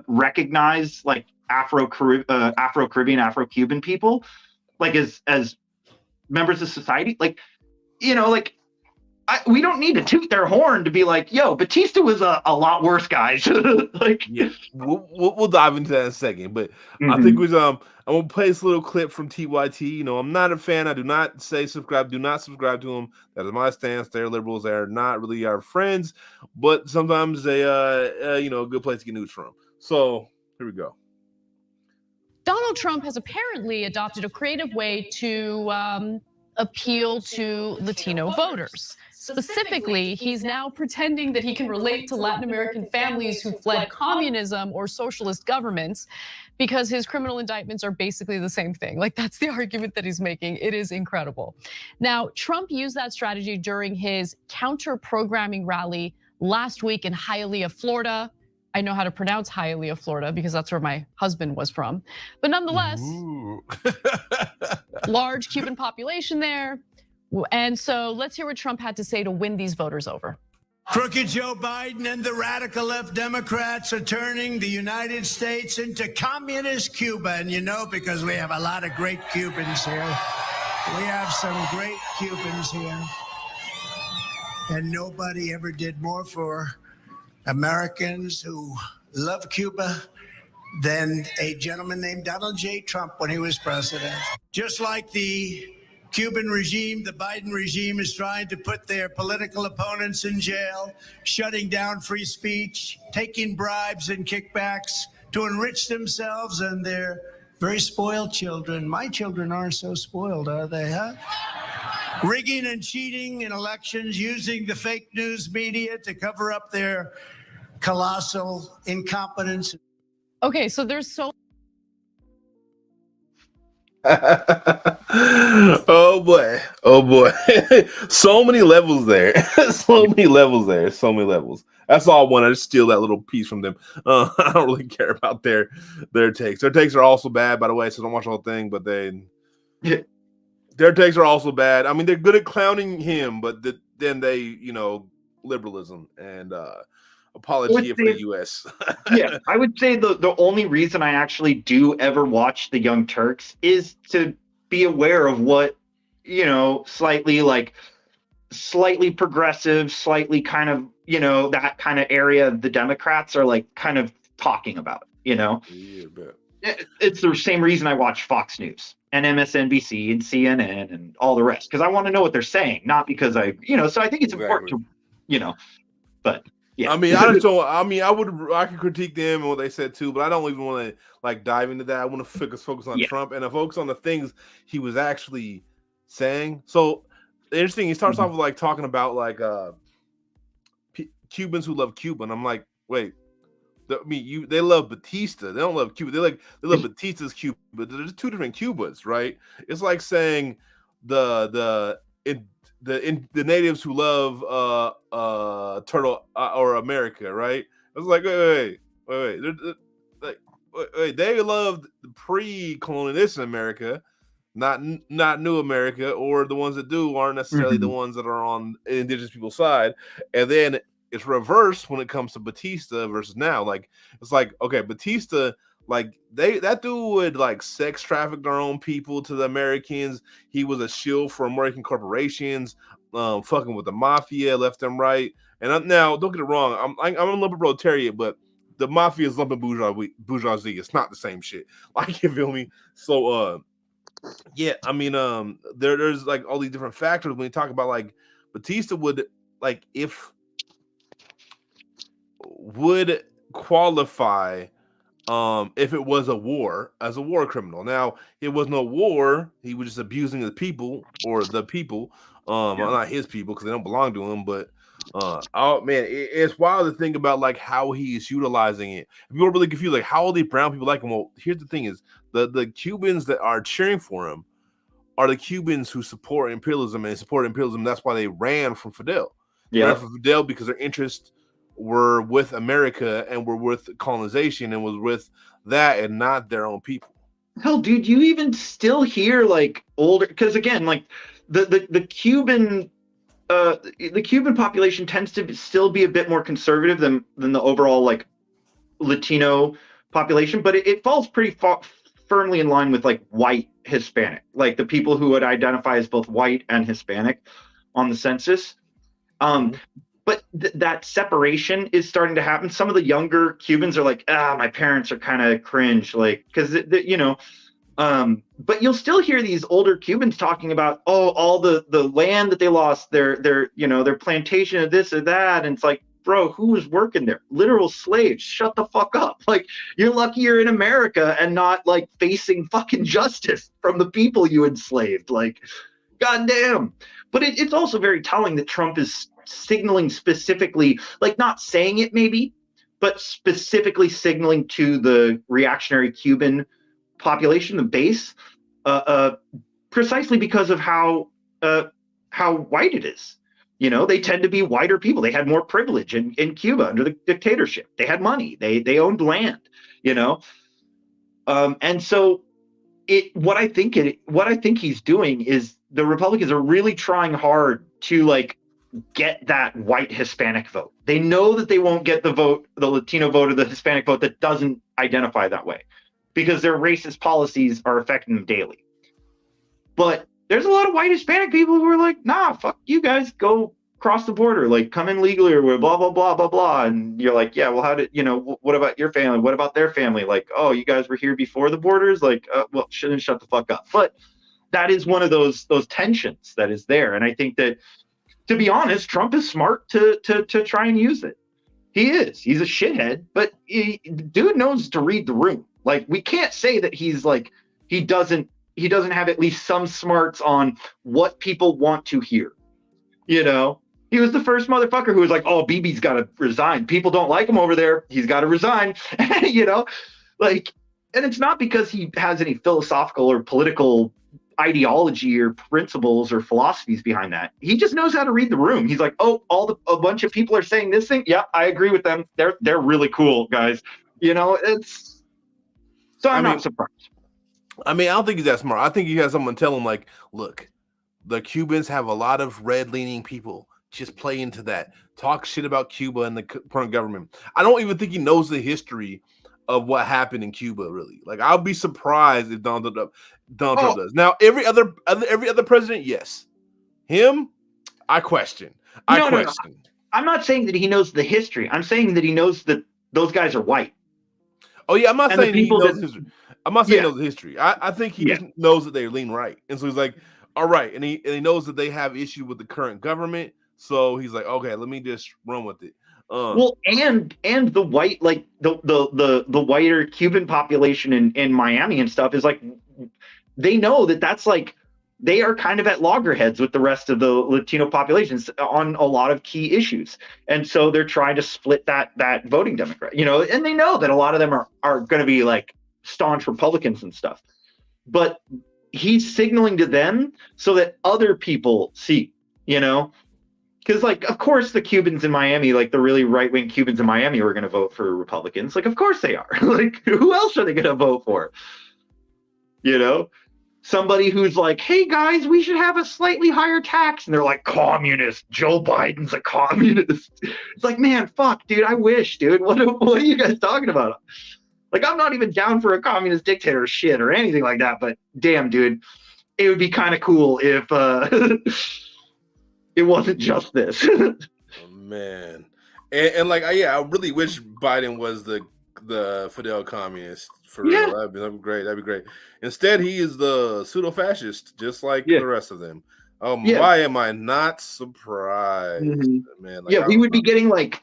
recognize like Afro-Caribbean, Afro-Cuban people, like as members of society. Like, you know, like, we don't need to toot their horn to be like, yo, Batista was a lot worse, guys. Like, yeah, we'll dive into that in a second, but I think I'm gonna play this little clip from TYT. You know, I'm not a fan. I do not say subscribe. Do not subscribe to them. That is my stance. They're liberals. They are not really our friends, but sometimes they, you know, a good place to get news from. So here we go. Donald Trump has apparently adopted a creative way to appeal to Latino voters. Specifically, he's now pretending that he can relate to Latin American families who fled communism or socialist governments because his criminal indictments are basically the same thing. Like, that's the argument that he's making. It is incredible. Now, Trump used that strategy during his counter-programming rally last week in Hialeah, Florida. I know how to pronounce Hialeah, Florida, because that's where my husband was from. But nonetheless, large Cuban population there. And so let's hear what Trump had to say to win these voters over. Crooked Joe Biden and the radical left Democrats are turning the United States into communist Cuba. And you know, because we have a lot of great Cubans here. We have some great Cubans here. And nobody ever did more for Americans who love Cuba than a gentleman named Donald J. Trump when he was president. Just like the Cuban regime, the Biden regime is trying to put their political opponents in jail, shutting down free speech, taking bribes and kickbacks to enrich themselves and their very spoiled children. My children aren't so spoiled, are they, huh? Rigging and cheating in elections, using the fake news media to cover up their colossal incompetence. Okay, so there's so oh boy. So many levels there. So many levels. That's all I want. I just steal that little piece from them. I don't really care about their takes. Their takes are also bad, by the way, so don't watch the whole thing, but their takes are also bad. I mean, they're good at clowning him, but then they, you know, liberalism and apology for the U.S. Yeah, I would say the only reason I actually do ever watch the Young Turks is to be aware of what, you know, slightly progressive, slightly kind of, you know, that kind of area the Democrats are like kind of talking about, you know. Yeah, it's the same reason I watch Fox News and MSNBC and CNN and all the rest, because I want to know what they're saying, not because I think it's important to, you know, but yeah. I mean, I could critique them and what they said too, but I don't even want to like dive into that. I want to focus on Trump and focus on the things he was actually saying. So interesting, he starts off with like talking about like Cubans who love Cuba, and I'm like, wait, they love Batista. They don't love Cuba. They love Batista's Cuba. There's two different Cubas, right? It's like saying the natives who love turtle or America, right? It's like wait. They loved the pre-colonialist America, not new America, or the ones that do aren't necessarily the ones that are on indigenous people's side. And then it's reversed when it comes to Batista versus now. Like it's like, okay, Batista, like that dude would like sex traffic their own people to the Americans. He was a shield for American corporations, fucking with the mafia left and right. And now, don't get it wrong, I'm a libertarian, but the mafia is lumping bourgeoisie. It's not the same shit. Like, you feel me? So, yeah, I mean, there's like all these different factors when you talk about like Batista would qualify if it was a war as a war criminal. Now, it was no war. He was just abusing the people or the people. Well, not his people because they don't belong to him, but oh man, it's wild to think about like how he's utilizing it. People are really confused, like how all these brown people like him. Well, here's the thing: is the Cubans that are cheering for him are the Cubans who support imperialism and support imperialism. That's why they ran from Fidel. Ran from Fidel because their interests were with America and were with colonization and was with that and not their own people. Hell, dude, you even still hear like older, because again, like the Cuban. The Cuban population tends to still be a bit more conservative than the overall like Latino population, but it falls pretty firmly in line with like white Hispanic, like the people who would identify as both white and Hispanic on the census. But that separation is starting to happen. Some of the younger Cubans are like, my parents are kind of cringe, like because you know. But you'll still hear these older Cubans talking about, all the land that they lost, their plantation of this or that. And it's like, bro, who was working there? Literal slaves. Shut the fuck up. Like, you're lucky you're in America and not like facing fucking justice from the people you enslaved. Like, goddamn. But it's also very telling that Trump is signaling specifically, like not saying it maybe, but specifically signaling to the reactionary Cuban population, the base, precisely because of how white it is. You know, they tend to be whiter people. They had more privilege in Cuba under the dictatorship. They had money. They owned land. You know, and so what I think he's doing is the Republicans are really trying hard to like get that white Hispanic vote. They know that they won't get the vote, the Latino vote or the Hispanic vote that doesn't identify that way, because their racist policies are affecting them daily. But there's a lot of white Hispanic people who are like, nah, fuck you guys, go cross the border, like come in legally or blah, blah, blah, blah, blah. And you're like, yeah, well, how did, what about your family? What about their family? Like, oh, you guys were here before the borders? Like, well, shouldn't shut the fuck up. But that is one of those tensions that is there. And I think that, to be honest, Trump is smart to try and use it. He is. He's a shithead, but dude knows to read the room. Like, we can't say that he's like, he doesn't have at least some smarts on what people want to hear. You know, he was the first motherfucker who was like, oh, Bibi's got to resign. People don't like him over there. He's got to resign. You know, like, and it's not because he has any philosophical or political ideology or principles or philosophies behind that. He just knows how to read the room. He's like, oh, a bunch of people are saying this thing. Yeah, I agree with them. They're really cool, guys. You know, so I'm not surprised. I mean, I don't think he's that smart. I think he has someone tell him like, look, the Cubans have a lot of red-leaning people. Just play into that. Talk shit about Cuba and the current government. I don't even think he knows the history of what happened in Cuba, really. Like, I'll be surprised if Donald Trump does. Now, every other president, yes. Him, I question. No. I'm not saying that he knows the history. I'm saying that he knows that those guys are white. Oh yeah, I'm not saying he knows the history. I'm not saying he knows the history. I think he just knows that they lean right, and so he's like, all right, and he knows that they have issue with the current government, so he's like, okay, let me just run with it. Well, and the white, like the whiter Cuban population in Miami and stuff is like, they know that's like, they are kind of at loggerheads with the rest of the Latino populations on a lot of key issues. And so they're trying to split that voting Democrat, you know, and they know that a lot of them are going to be like staunch Republicans and stuff, but he's signaling to them so that other people see, you know, because like, of course the Cubans in Miami, like the really right-wing Cubans in Miami are going to vote for Republicans. Like, of course they are. Like, who else are they going to vote for? You know? somebody who's like, hey guys, we should have a slightly higher tax. And they're like, communist. Joe Biden's a communist. It's like, man, fuck, dude. I wish, dude. What are you guys talking about? Like, I'm not even down for a communist dictator shit or anything like that. But damn, dude, it would be kind of cool if it wasn't just this. Oh, man. And like, I really wish Biden was the Fidel communist for real. That'd be great. That'd be great. Instead, he is the pseudo-fascist, just like the rest of them. Why am I not surprised, man? Like, we would be getting like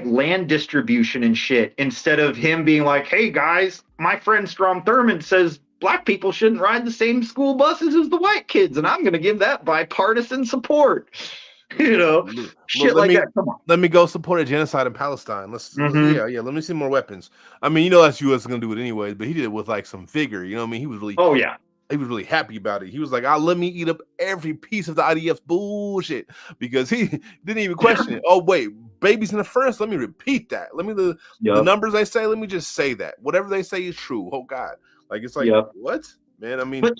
land distribution and shit instead of him being like, hey guys, my friend Strom Thurmond says black people shouldn't ride the same school buses as the white kids, and I'm gonna give that bipartisan support. You know, shit like that. Come on. Let me go support a genocide in Palestine. Let's let me see more weapons. I mean, you know that's U.S. gonna do it anyways, but he did it with like some vigor. You know what I mean? He was really he was really happy about it. He was like, let me eat up every piece of the IDF's bullshit, because he didn't even question it. Oh wait, babies in the furnace. Let me repeat that. Let me the numbers they say. Let me just say that whatever they say is true. Oh God, like it's like what, man? I mean, But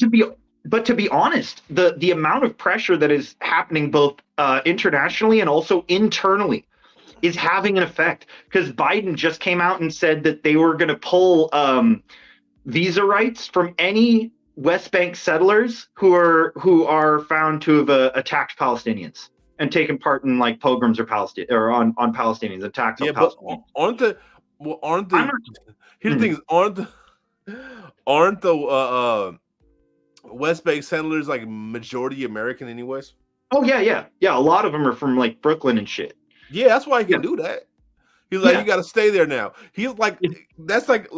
to be honest, the amount of pressure that is happening both internationally and also internally is having an effect, because Biden just came out and said that they were going to pull visa rights from any West Bank settlers who are found to have attacked Palestinians and taken part in like pogroms or on Palestinians, attacks on Palestinians. Here's the thing: aren't the West Bank settlers like majority American anyways? Oh yeah. A lot of them are from like Brooklyn and shit. Yeah, that's why he can do that. He's like, you got to stay there now. He's like, that's like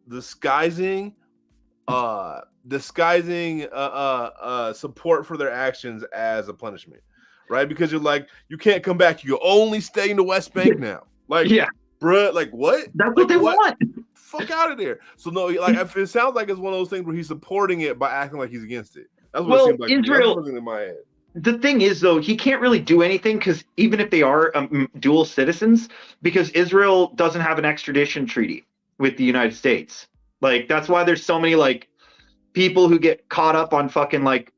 disguising support for their actions as a punishment, right? Because you're like, you can't come back. You only stay in the West Bank now. Like, bruh, like what? That's what they want. Fuck out of there. So no, like it sounds like it's one of those things where he's supporting it by acting like he's against it. That's what it seems like. Israel, that's in my head. The thing is, though, he can't really do anything, because even if they are dual citizens, because Israel doesn't have an extradition treaty with the United States. Like, that's why there's so many like people who get caught up on fucking like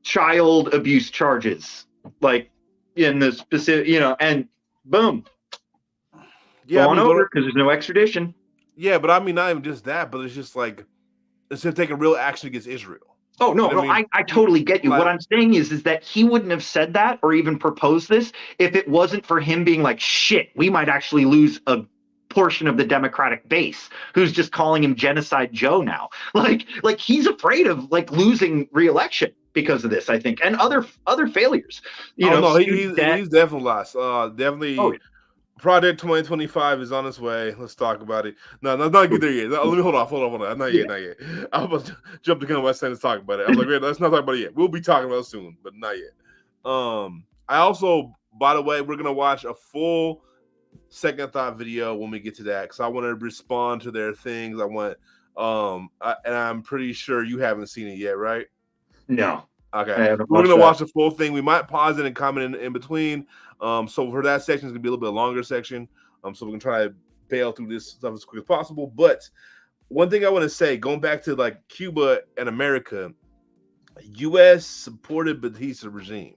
child abuse charges, like in the specific, and boom, going over because there's no extradition. Yeah, but I mean, not even just that, but it's just like, it's just taking real action against Israel. Oh, no, I totally get you. Like, what I'm saying is that he wouldn't have said that or even proposed this if it wasn't for him being like, shit, we might actually lose a portion of the Democratic base who's just calling him Genocide Joe now. Like he's afraid of like losing re-election because of this, I think, and other failures. He's definitely lost. Definitely. Oh, Project 2025 is on its way. Let's talk about it. No, not get there yet. Let me hold on. Not yet. I was about to jump the gun West End to talk about it. I was like, wait, let's not talk about it yet. We'll be talking about it soon, but not yet. I also, by the way, we're gonna watch a full second thought video when we get to that, because I want to respond to their things. I want, and I'm pretty sure you haven't seen it yet, right? No. Okay. We're gonna watch the full thing. We might pause it and comment in between. So for that section, it's gonna be a little bit longer section. So we can try to bail through this stuff as quick as possible. But one thing I want to say, going back to like Cuba and America, U.S. supported Batista regime.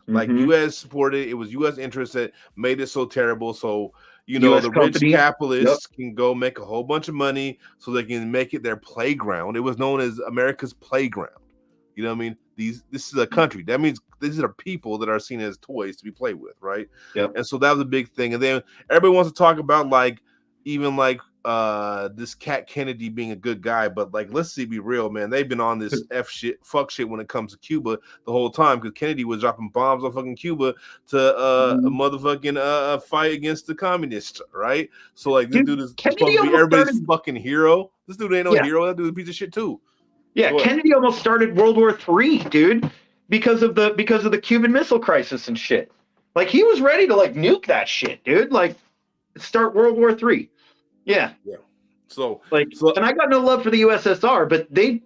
Like U.S. supported, it was U.S. interest that made it so terrible. So the rich capitalists can go make a whole bunch of money so they can make it their playground. It was known as America's playground. You know what I mean? This is a country. That means these are people that are seen as toys to be played with, right? Yep. And so that was a big thing. And then everybody wants to talk about like even like this Cat Kennedy being a good guy, but like let's be real, man. They've been on this fuck shit when it comes to Cuba the whole time, because Kennedy was dropping bombs on fucking Cuba to motherfucking fight against the communists, right? So like this dude is supposed to be everybody's fucking hero. This dude ain't no hero. That dude's a piece of shit too. Yeah, Kennedy almost started World War III, dude, because of the Cuban Missile Crisis and shit. Like he was ready to like nuke that shit, dude. Like start World War III. Yeah. So and I got no love for the USSR, but they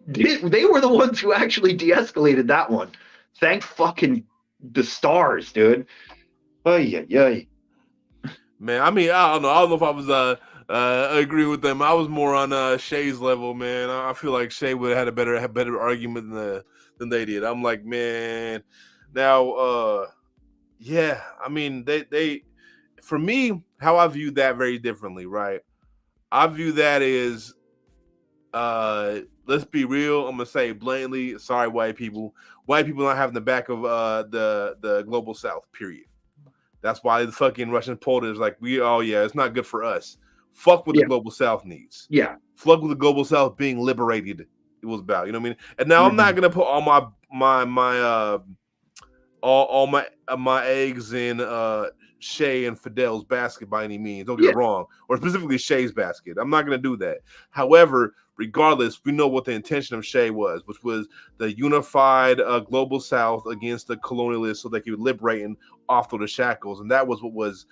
were the ones who actually de-escalated that one. Thank fucking the stars, dude. Oh yeah. Man, I mean, I don't know if I was I agree with them. I was more on Shay's level, man. I feel like Shay would have had a better argument than they did. I'm like, man. Now, yeah. I mean, they for me, how I view that very differently, right? I view that as, let's be real. I'm gonna say blatantly, sorry, white people. White people not having the back of the global South. Period. That's why the fucking Russian pulled it. Is like, it's not good for us. Fuck what the global South needs. Yeah. Fuck with the global South being liberated. It was about, you know what I mean? And now I'm not gonna put all my eggs in Shay and Fidel's basket by any means. Don't get me wrong, or specifically Shay's basket. I'm not gonna do that. However, regardless, we know what the intention of Shay was, which was the unified global South against the colonialists, so they could liberate and offload the shackles, and that was what was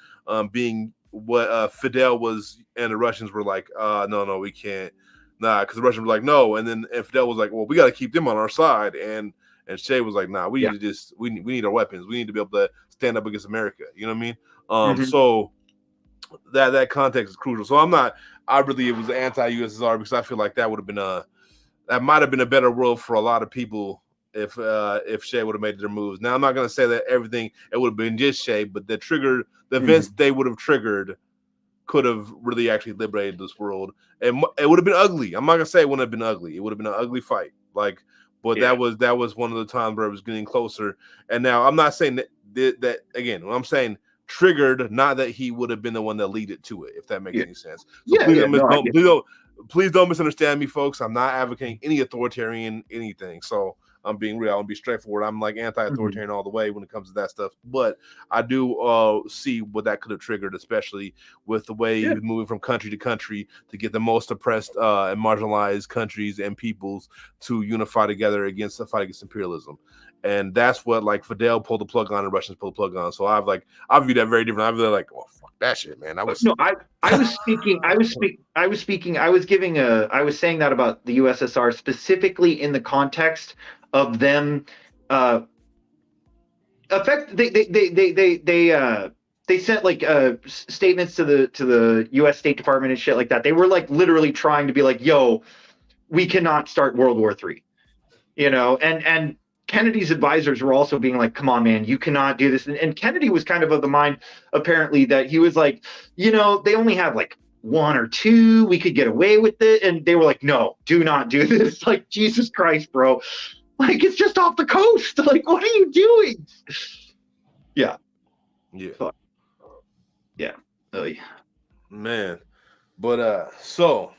being what Fidel was, and the Russians were like, no, we can't, because the Russians were like, no, and Fidel was like, well, we got to keep them on our side, and Shay was like, nah, we need to we need our weapons, we need to be able to stand up against America, you know what I mean? So that context is crucial. So I really, it was anti-USSR, because I feel like that would have been that might have been a better world for a lot of people if Shay would have made their moves. Now, I'm not going to say that it would have been just Shay, but the events they would have triggered could have really actually liberated this world. And it would have been ugly. I'm not going to say it wouldn't have been ugly. It would have been an ugly fight. But that was one of the times where it was getting closer. And now I'm not saying that again, I'm saying triggered, not that he would have been the one that leaded to it, if that makes any sense. So please don't misunderstand me, folks. I'm not advocating any authoritarian anything. So I'm being real. I'll be straightforward. I'm like anti-authoritarian all the way when it comes to that stuff. But I do see what that could have triggered, especially with the way he was moving from country to country to get the most oppressed and marginalized countries and peoples to unify together against the fight against imperialism. And that's what like Fidel pulled the plug on and Russians pulled the plug on. So I view that very different. I view that like, oh, fuck that shit, man. I was saying that about the USSR specifically in the context of them they sent like statements to the US State Department and shit like that. They were like literally trying to be like, yo, we cannot start World War III, you know, and Kennedy's advisors were also being like, come on, man, you cannot do this. And Kennedy was kind of the mind, apparently, that he was like, you know, they only have like 1 or 2, we could get away with it. And they were like, no, do not do this. Like, Jesus Christ, bro. Like, it's just off the coast. Like, what are you doing? Yeah. Yeah. Oh, yeah. Man. But so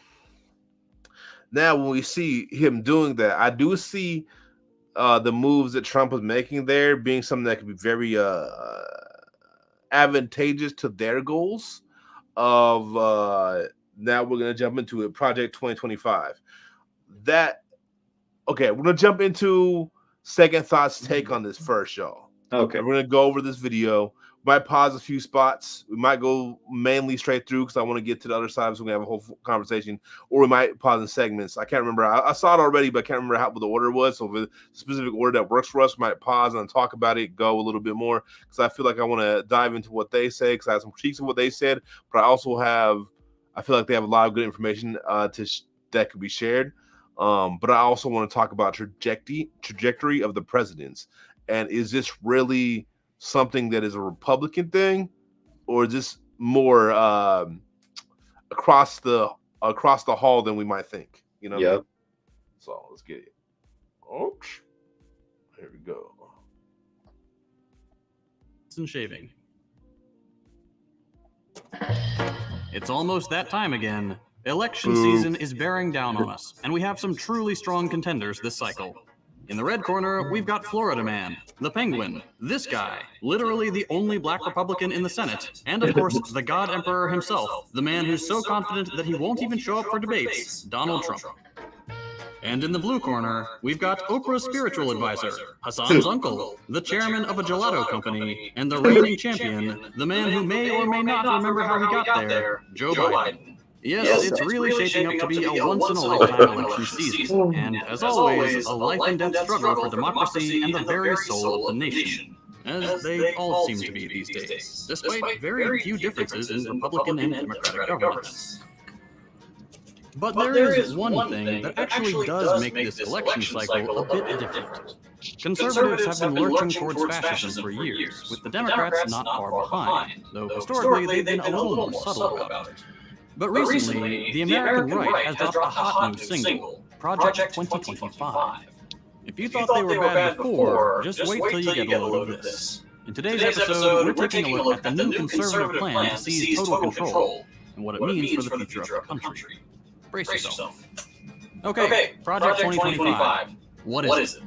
now when we see him doing that, I do see the moves that Trump was making there being something that could be very advantageous to their goals of now we're going to jump into it, Project 2025. Okay, we're going to jump into Second Thought's take on this first, y'all. Okay. We're going to go over this video. We might pause a few spots. We might go mainly straight through because I want to get to the other side so we can have a whole conversation. Or we might pause in segments. I can't remember. I saw it already, but I can't remember what the order was. So if it's a specific order that works for us, we might pause and talk about it, go a little bit more. Because I feel like I want to dive into what they say because I have some critiques of what they said. But I feel like they have a lot of good information that could be shared. But I also want to talk about trajectory of the presidents. And is this really something that is a Republican thing, or is this more across the hall than we might think? You know? Yeah. So let's get it. Oh, here we go. And shaving. It's almost that time again. Election season is bearing down on us, and we have some truly strong contenders this cycle. In the red corner, we've got Florida Man, the Penguin, this guy, literally the only black Republican in the Senate, and of course, the God Emperor himself, the man who's so confident that he won't even show up for debates, Donald Trump. And in the blue corner, we've got Oprah's spiritual advisor, Hassan's uncle, the chairman of a gelato company, and the reigning champion, the man who may or may not remember how he got there, Joe Biden. Yes, it's really shaping up to be a once-in-a-lifetime election season, and as always, a life-and-death struggle for democracy and the very soul of the nation, as they all seem to be these days, despite very few differences in Republican and Democratic governments. But there is one thing that actually does make this election cycle a bit different. Conservatives have been lurching towards fascism for years, with the Democrats not far behind, though historically they've been a little more subtle about it. But recently, the American right has dropped a hot new single, Project 2025. If you thought they were bad before, just wait till you get a load of this. In today's episode, we're taking a look at the new conservative plan to seize total control and what it means for the future of the country. Brace yourself. Okay, Project 2025. What is it?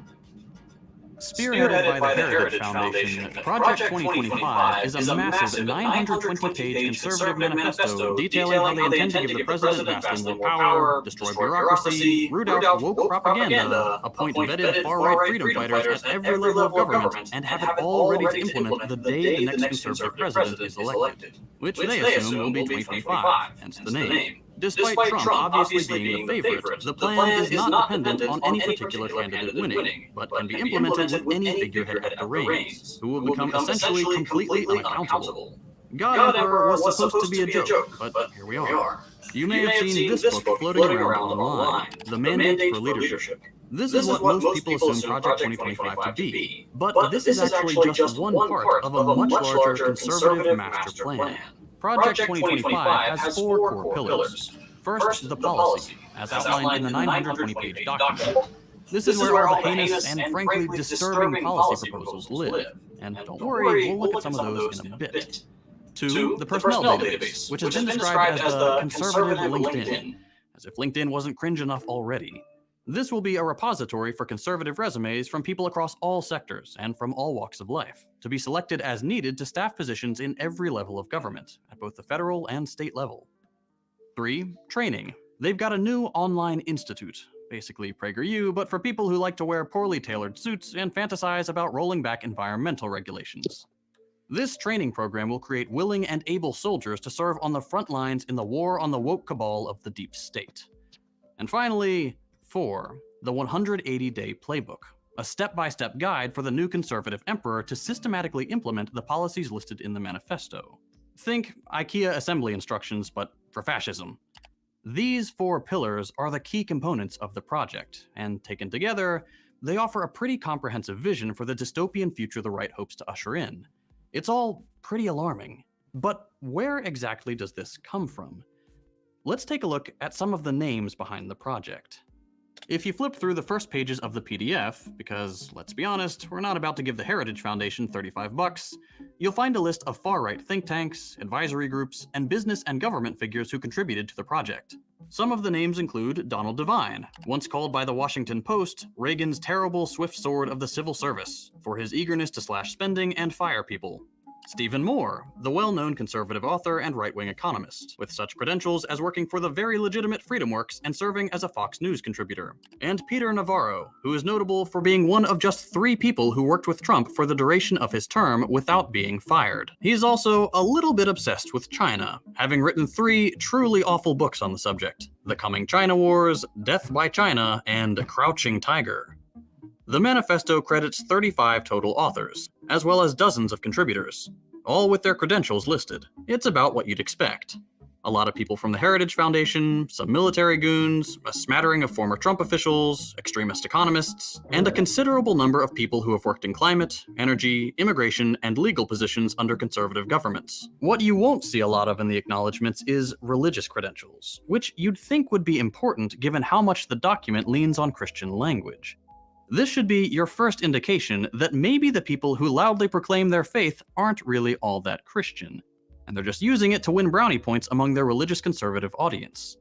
Spearheaded by the Heritage Foundation, Project 2025 is a massive 920-page conservative manifesto detailing how they intend to give the president vastly more power, destroy bureaucracy, root out woke propaganda, appoint vetted far-right freedom fighters at every level of government, and have it all ready to implement the day the next conservative president is elected, which they assume will be 2025, hence the name. Despite Trump obviously being the favorite, the plan is not dependent on any particular candidate winning, but can be implemented with any figurehead at the reins, who will become essentially completely unaccountable. God Emperor was supposed to be a joke, but here we are. You may have seen this book floating around online, The Mandate for Leadership. This is what most people assume Project 2025 to be, but this is actually just one part of a much larger conservative master plan. Project 2025 has 4 core pillars. First, the policy, as outlined in the 920-page document. This is where all the heinous and frankly disturbing policy proposals live. And don't worry, we'll look at some of those in a bit. 2, the personnel database, which has been described as the conservative LinkedIn, as if LinkedIn wasn't cringe enough already. This will be a repository for conservative resumes from people across all sectors and from all walks of life, to be selected as needed to staff positions in every level of government, at both the federal and state level. 3, training. They've got a new online institute, basically PragerU, but for people who like to wear poorly tailored suits and fantasize about rolling back environmental regulations. This training program will create willing and able soldiers to serve on the front lines in the war on the woke cabal of the deep state. And finally, 4, the 180-day playbook, a step-by-step guide for the new conservative emperor to systematically implement the policies listed in the manifesto. Think IKEA assembly instructions, but for fascism. These 4 pillars are the key components of the project, and taken together, they offer a pretty comprehensive vision for the dystopian future the right hopes to usher in. It's all pretty alarming. But where exactly does this come from? Let's take a look at some of the names behind the project. If you flip through the first pages of the PDF, because let's be honest, we're not about to give the Heritage Foundation $35, you'll find a list of far-right think tanks, advisory groups, and business and government figures who contributed to the project. Some of the names include Donald Devine, once called by the Washington Post Reagan's terrible swift sword of the civil service, for his eagerness to slash spending and fire people. Stephen Moore, the well-known conservative author and right-wing economist, with such credentials as working for the very legitimate FreedomWorks and serving as a Fox News contributor. And Peter Navarro, who is notable for being one of just 3 people who worked with Trump for the duration of his term without being fired. He's also a little bit obsessed with China, having written 3 truly awful books on the subject: The Coming China Wars, Death by China, and Crouching Tiger. The manifesto credits 35 total authors, as well as dozens of contributors, all with their credentials listed. It's about what you'd expect. A lot of people from the Heritage Foundation, some military goons, a smattering of former Trump officials, extremist economists, and a considerable number of people who have worked in climate, energy, immigration, and legal positions under conservative governments. What you won't see a lot of in the acknowledgements is religious credentials, which you'd think would be important given how much the document leans on Christian language. This should be your first indication that maybe the people who loudly proclaim their faith aren't really all that Christian, and they're just using it to win brownie points among their religious conservative audience.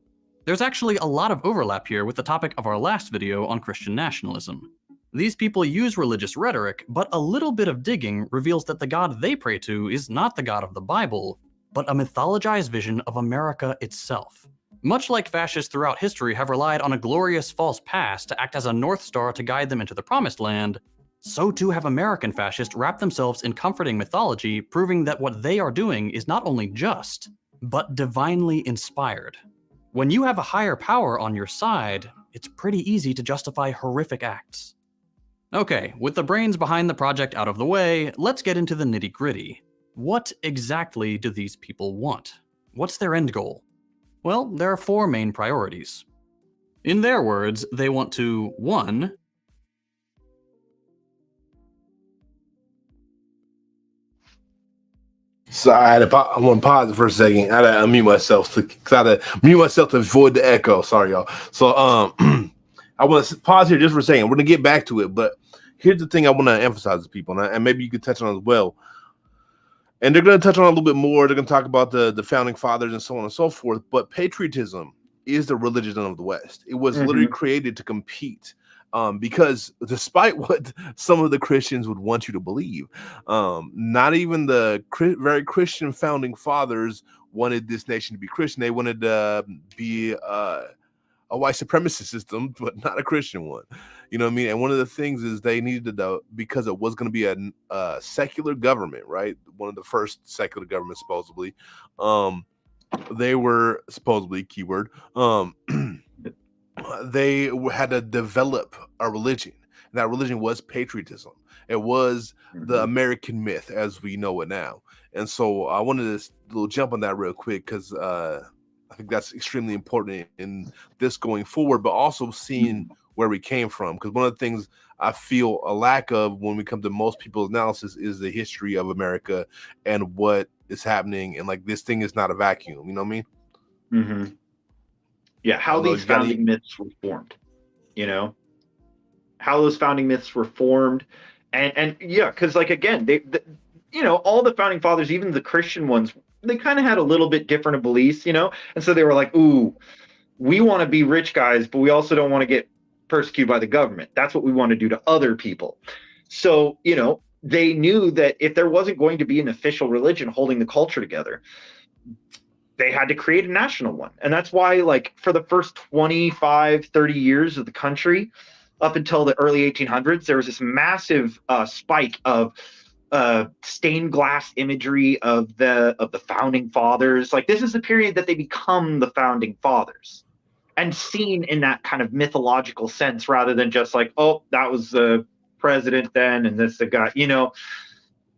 There's actually a lot of overlap here with the topic of our last video on Christian nationalism. These people use religious rhetoric, but a little bit of digging reveals that the God they pray to is not the God of the Bible, but a mythologized vision of America itself. Much like fascists throughout history have relied on a glorious false past to act as a North Star to guide them into the Promised Land, so too have American fascists wrapped themselves in comforting mythology, proving that what they are doing is not only just, but divinely inspired. When you have a higher power on your side, it's pretty easy to justify horrific acts. Okay, with the brains behind the project out of the way, let's get into the nitty-gritty. What exactly do these people want? What's their end goal? Well, there are 4 main priorities. In their words, they want to 1. So I want to pause for a second. I had to unmute myself to avoid the echo. Sorry, y'all. So I want to pause here just for a second. We're gonna get back to it, but here's the thing I want to emphasize to people, and maybe you could touch on it as well. And they're going to touch on it a little bit more. They're going to talk about the founding fathers and so on and so forth. But patriotism is the religion of the West. It was literally created to compete. Because despite what some of the Christians would want you to believe, not even the very Christian founding fathers wanted this nation to be Christian. They wanted to be a white supremacist system, but not a Christian one. You know what I mean? And one of the things is they needed to, because it was going to be a secular government, right? One of the first secular governments, supposedly. They were supposedly, keyword, they had to develop a religion. And that religion was patriotism. It was the American myth as we know it now. And so I wanted to little jump on that real quick because I think that's extremely important in this going forward, but also seeing where we came from. Because one of the things I feel a lack of when we come to most people's analysis is the history of America and what is happening. And like, this thing is not a vacuum. You know what I mean? Mm-hmm. Yeah, how these founding myths were formed, you know, how those founding myths were formed, and yeah, because like again, you know, all the founding fathers, even the Christian ones, they kind of had a little bit different of beliefs, you know, and so they were like, ooh, we want to be rich guys, but we also don't want to get persecuted by the government. That's what we want to do to other people. So, you know, they knew that if there wasn't going to be an official religion holding the culture together, they had to create a national one. And that's why, like, for the first 25, 30 years of the country, up until the early 1800s, there was this massive spike of stained glass imagery of the founding fathers. Like, this is the period that they become the founding fathers and seen in that kind of mythological sense, rather than just like, oh, that was the president then, and this the guy, you know,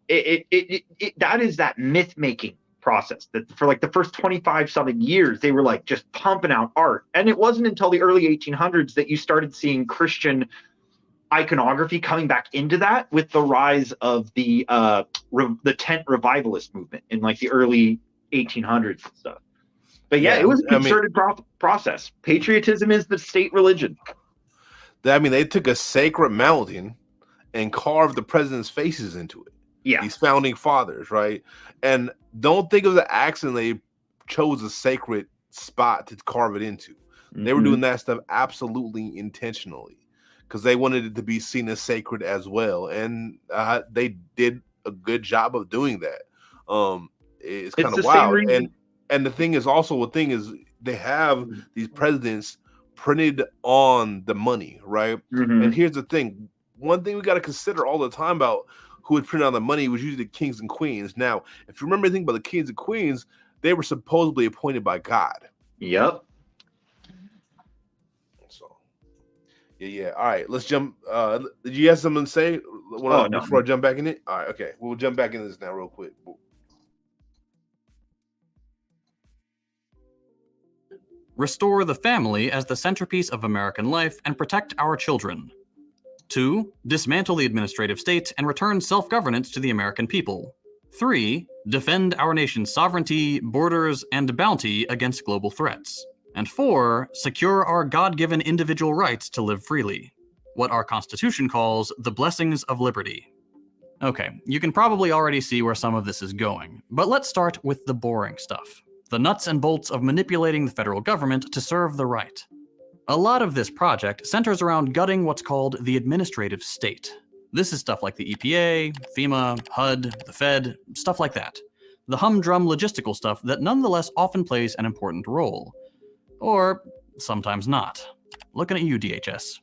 that is that myth making process that for like the first 25 something years they were like just pumping out art. And it wasn't until the early 1800s that you started seeing Christian iconography coming back into that with the rise of the tent revivalist movement in like the early 1800s and stuff. But yeah, it was a concerted process. Patriotism is the state religion. I mean, they took a sacred mountain and carved the president's faces into it. Yeah, these founding fathers, right? And don't think of the accident they chose a sacred spot to carve it into. They were doing that stuff absolutely intentionally because they wanted it to be seen as sacred as well, and they did a good job of doing that. It's kind of wild. And the thing is also, they have these presidents printed on the money, right? And here's the thing: one thing we got to consider all the time about who would print on the money was usually the kings and queens. Now, if you remember anything about the kings and queens, they were supposedly appointed by God. Yep. So, yeah. All right, let's jump. Did you have something to say before I jump back in it? All right, okay. We'll jump back into this now real quick. Restore the family as the centerpiece of American life and protect our children. 2. Dismantle the administrative state and return self-governance to the American people. 3. Defend our nation's sovereignty, borders, and bounty against global threats. And 4. Secure our God-given individual rights to live freely. What our Constitution calls the blessings of liberty. Okay, you can probably already see where some of this is going, but let's start with the boring stuff. The nuts and bolts of manipulating the federal government to serve the right. A lot of this project centers around gutting what's called the administrative state. This is stuff like the EPA, FEMA, HUD, the Fed, stuff like that. The humdrum logistical stuff that nonetheless often plays an important role. Or sometimes not. Looking at you, DHS.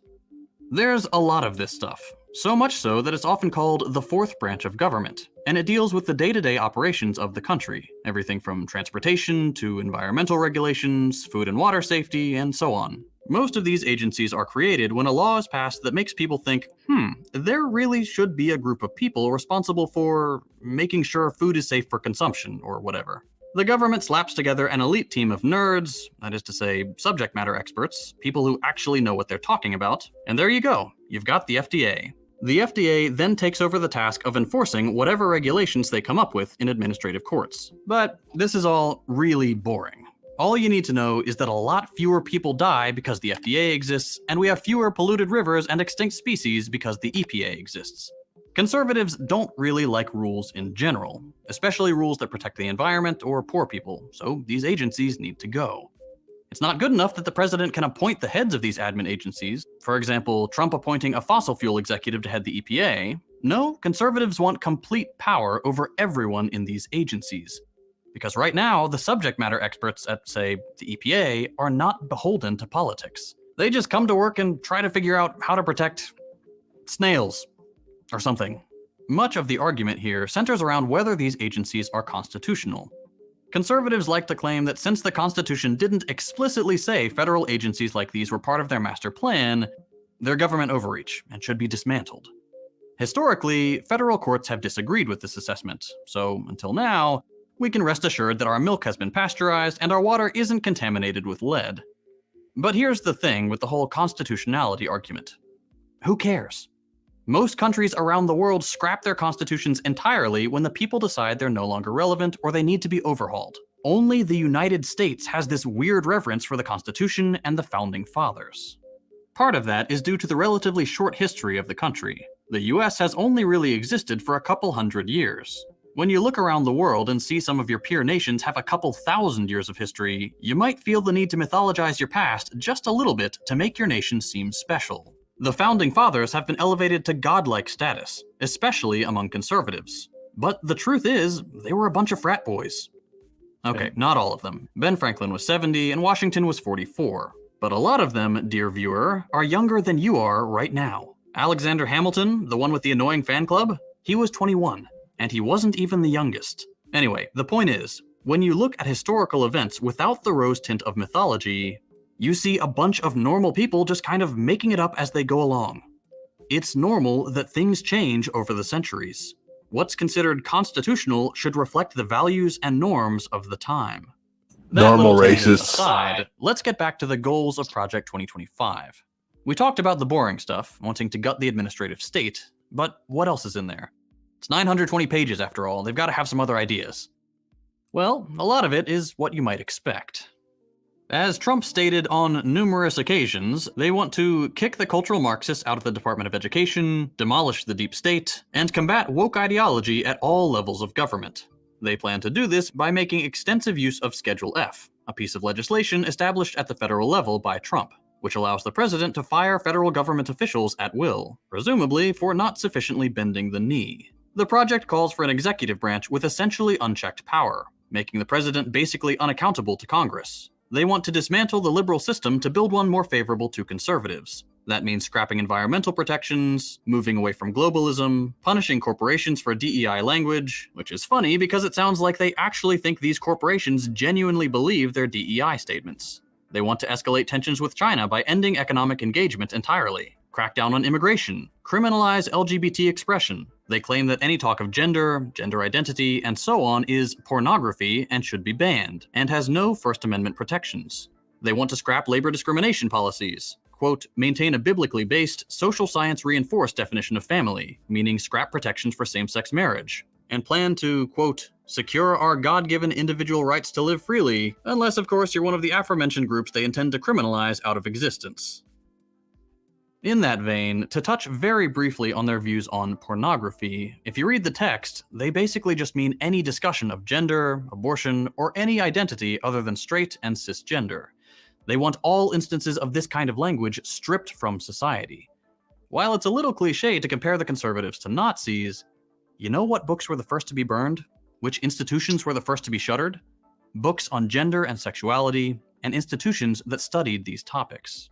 There's a lot of this stuff. So much so that it's often called the fourth branch of government, and it deals with the day-to-day operations of the country, everything from transportation to environmental regulations, food and water safety, and so on. Most of these agencies are created when a law is passed that makes people think, there really should be a group of people responsible for making sure food is safe for consumption, or whatever. The government slaps together an elite team of nerds, that is to say, subject matter experts, people who actually know what they're talking about, and there you go, you've got the FDA. The FDA then takes over the task of enforcing whatever regulations they come up with in administrative courts. But this is all really boring. All you need to know is that a lot fewer people die because the FDA exists, and we have fewer polluted rivers and extinct species because the EPA exists. Conservatives don't really like rules in general, especially rules that protect the environment or poor people, so these agencies need to go. It's not good enough that the president can appoint the heads of these admin agencies, for example, Trump appointing a fossil fuel executive to head the EPA. No, conservatives want complete power over everyone in these agencies. Because right now, the subject matter experts at, say, the EPA are not beholden to politics. They just come to work and try to figure out how to protect snails or something. Much of the argument here centers around whether these agencies are constitutional. Conservatives like to claim that since the Constitution didn't explicitly say federal agencies like these were part of their master plan, they're government overreach and should be dismantled. Historically, federal courts have disagreed with this assessment, so until now, we can rest assured that our milk has been pasteurized and our water isn't contaminated with lead. But here's the thing with the whole constitutionality argument. Who cares? Most countries around the world scrap their constitutions entirely when the people decide they're no longer relevant or they need to be overhauled. Only the United States has this weird reverence for the Constitution and the Founding Fathers. Part of that is due to the relatively short history of the country. The US has only really existed for a couple hundred years. When you look around the world and see some of your peer nations have a couple thousand years of history, you might feel the need to mythologize your past just a little bit to make your nation seem special. The Founding Fathers have been elevated to godlike status, especially among conservatives. But the truth is, they were a bunch of frat boys. Okay, not all of them. Ben Franklin was 70 and Washington was 44. But a lot of them, dear viewer, are younger than you are right now. Alexander Hamilton, the one with the annoying fan club, he was 21. And he wasn't even the youngest. Anyway, the point is, when you look at historical events without the rose tint of mythology, you see a bunch of normal people just kind of making it up as they go along. It's normal that things change over the centuries. What's considered constitutional should reflect the values and norms of the time. Normal racists. Aside, let's get back to the goals of Project 2025. We talked about the boring stuff, wanting to gut the administrative state, but what else is in there? It's 920 pages after all, they've got to have some other ideas. Well, a lot of it is what you might expect. As Trump stated on numerous occasions, they want to kick the cultural Marxists out of the Department of Education, demolish the deep state, and combat woke ideology at all levels of government. They plan to do this by making extensive use of Schedule F, a piece of legislation established at the federal level by Trump, which allows the president to fire federal government officials at will, presumably for not sufficiently bending the knee. The project calls for an executive branch with essentially unchecked power, making the president basically unaccountable to Congress. They want to dismantle the liberal system to build one more favorable to conservatives. That means scrapping environmental protections, moving away from globalism, punishing corporations for DEI language, which is funny because it sounds like they actually think these corporations genuinely believe their DEI statements. They want to escalate tensions with China by ending economic engagement entirely, crack down on immigration, criminalize LGBT expression. They claim that any talk of gender, gender identity, and so on is pornography and should be banned, and has no First Amendment protections. They want to scrap labor discrimination policies, quote, maintain a biblically based, social science reinforced definition of family, meaning scrap protections for same-sex marriage, and plan to, quote, secure our God-given individual rights to live freely, unless of course you're one of the aforementioned groups they intend to criminalize out of existence. In that vein, to touch very briefly on their views on pornography, if you read the text, they basically just mean any discussion of gender, abortion, or any identity other than straight and cisgender. They want all instances of this kind of language stripped from society. While it's a little cliche to compare the conservatives to Nazis, you know what books were the first to be burned? Which institutions were the first to be shuttered? Books on gender and sexuality, and institutions that studied these topics.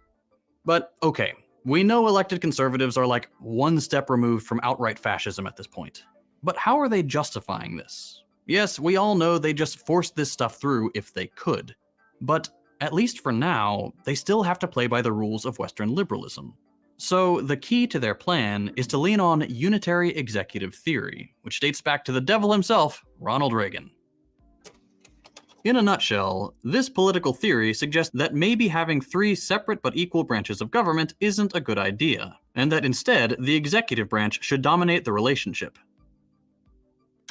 But okay, we know elected conservatives are like one step removed from outright fascism at this point. But how are they justifying this? Yes, we all know they just forced this stuff through if they could. But at least for now, they still have to play by the rules of Western liberalism. So the key to their plan is to lean on unitary executive theory, which dates back to the devil himself, Ronald Reagan. In a nutshell, this political theory suggests that maybe having 3 separate but equal branches of government isn't a good idea, and that instead the executive branch should dominate the relationship.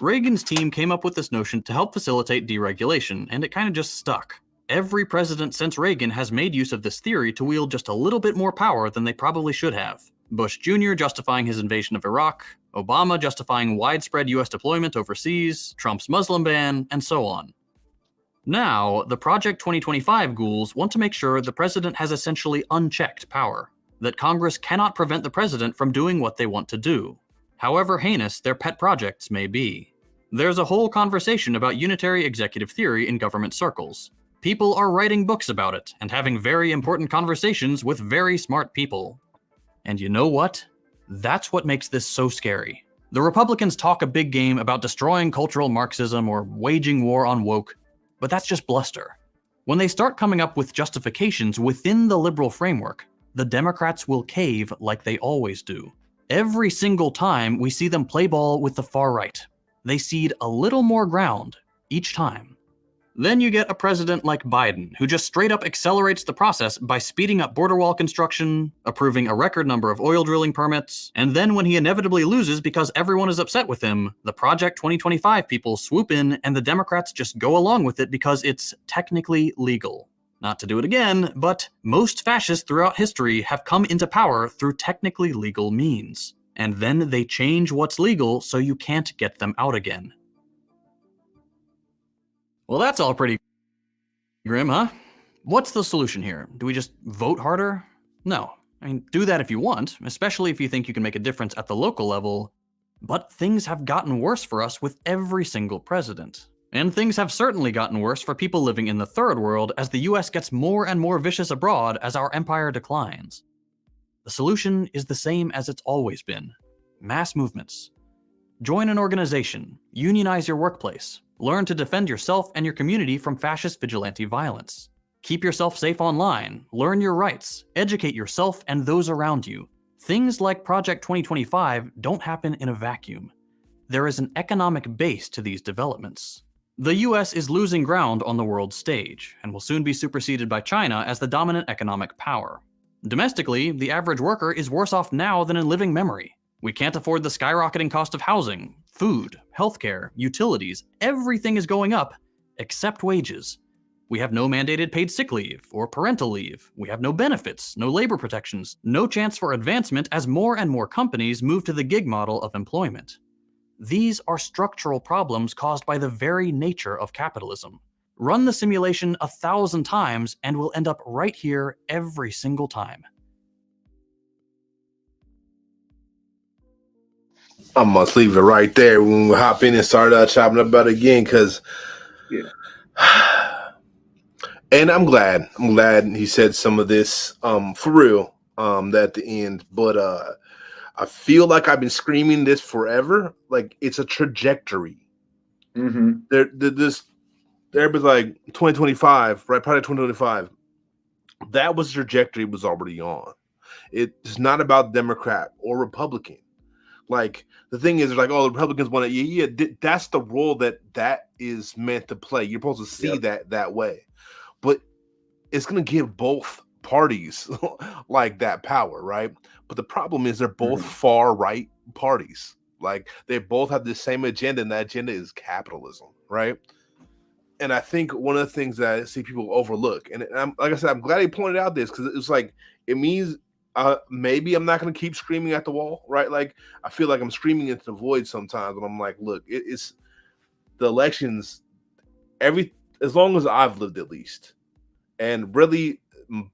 Reagan's team came up with this notion to help facilitate deregulation, and it kind of just stuck. Every president since Reagan has made use of this theory to wield just a little bit more power than they probably should have. Bush Jr. justifying his invasion of Iraq, Obama justifying widespread US deployment overseas, Trump's Muslim ban, and so on. Now, the Project 2025 ghouls want to make sure the president has essentially unchecked power, that Congress cannot prevent the president from doing what they want to do, however heinous their pet projects may be. There's a whole conversation about unitary executive theory in government circles. People are writing books about it and having very important conversations with very smart people. And you know what? That's what makes this so scary. The Republicans talk a big game about destroying cultural Marxism or waging war on woke, but that's just bluster. When they start coming up with justifications within the liberal framework, the Democrats will cave like they always do. Every single time we see them play ball with the far right, they cede a little more ground each time. Then you get a president like Biden, who just straight up accelerates the process by speeding up border wall construction, approving a record number of oil drilling permits, and then when he inevitably loses because everyone is upset with him, the Project 2025 people swoop in and the Democrats just go along with it because it's technically legal. Not to do it again, but most fascists throughout history have come into power through technically legal means. And then they change what's legal so you can't get them out again. Well, that's all pretty grim, huh? What's the solution here? Do we just vote harder? No. I mean, do that if you want, especially if you think you can make a difference at the local level. But things have gotten worse for us with every single president. And things have certainly gotten worse for people living in the third world as the US gets more and more vicious abroad as our empire declines. The solution is the same as it's always been. Mass movements. Join an organization, unionize your workplace, learn to defend yourself and your community from fascist vigilante violence. Keep yourself safe online, learn your rights, educate yourself and those around you. Things like Project 2025 don't happen in a vacuum. There is an economic base to these developments. The US is losing ground on the world stage, and will soon be superseded by China as the dominant economic power. Domestically, the average worker is worse off now than in living memory. We can't afford the skyrocketing cost of housing, food, healthcare, utilities. Everything is going up, except wages. We have no mandated paid sick leave or parental leave. We have no benefits, no labor protections, no chance for advancement as more and more companies move to the gig model of employment. These are structural problems caused by the very nature of capitalism. Run the simulation 1,000 times and we'll end up right here every single time. I must leave it right there when we hop in and start chopping about it again, because and I'm glad he said some of this for real at the end, but I feel like I've been screaming this forever. Like, it's a trajectory. Mm-hmm. Everybody's like 2025, right? Probably 2025. That was the trajectory it was already on. It's not about Democrat or Republican. Like, the thing is, like, oh, the Republicans want to, yeah, that's the role that is meant to play. You're supposed to see that way. But it's going to give both parties like that power, right? But the problem is they're both far right parties. Like, they both have the same agenda, and that agenda is capitalism, right? And I think one of the things that I see people overlook, and like I said, I'm glad he pointed out this, because it's like, it means maybe I'm not going to keep screaming at the wall, right? Like, I feel like I'm screaming into the void sometimes, but I'm like, look, it's the elections, as long as I've lived, at least, and really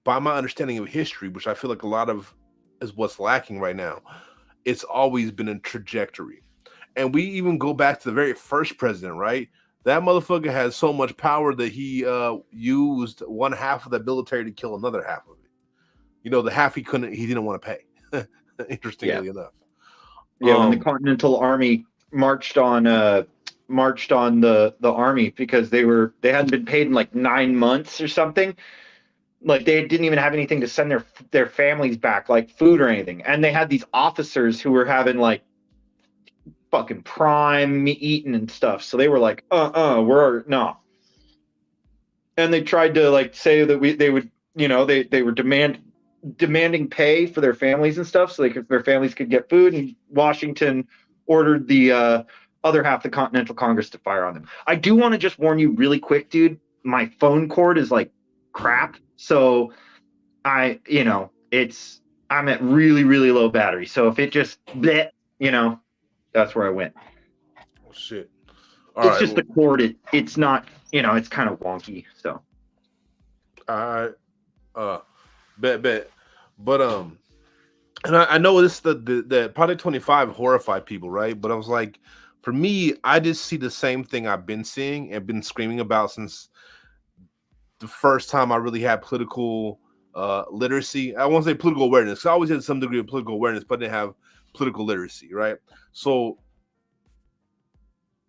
by my understanding of history, which I feel like a lot of is what's lacking right now, it's always been a trajectory. And we even go back to the very first president, right? That motherfucker has so much power that he used one half of the military to kill another half of it. You know, the half he didn't want to pay. Interestingly enough. Yeah, when the Continental Army marched on the army because they hadn't been paid in like 9 months or something. Like, they didn't even have anything to send their families back, like food or anything. And they had these officers who were having like fucking prime eating and stuff. So they were like, no. and they tried to like say that they would, they were demanding pay for their families and stuff, so their families could get food. And Washington ordered the other half of the Continental Congress to fire on them. I do want to just warn you really quick, dude. My phone cord is like crap, so I'm at really, really low battery. So if it just, that's where I went. Oh, shit. It's just the cord. It's not, it's kind of wonky. So. All right. Bet. But and I know this the Project 25 horrified people, right? But I was like, for me, I just see the same thing I've been seeing and been screaming about since the first time I really had political literacy. I won't say political awareness. I always had some degree of political awareness, but I didn't have political literacy, right? So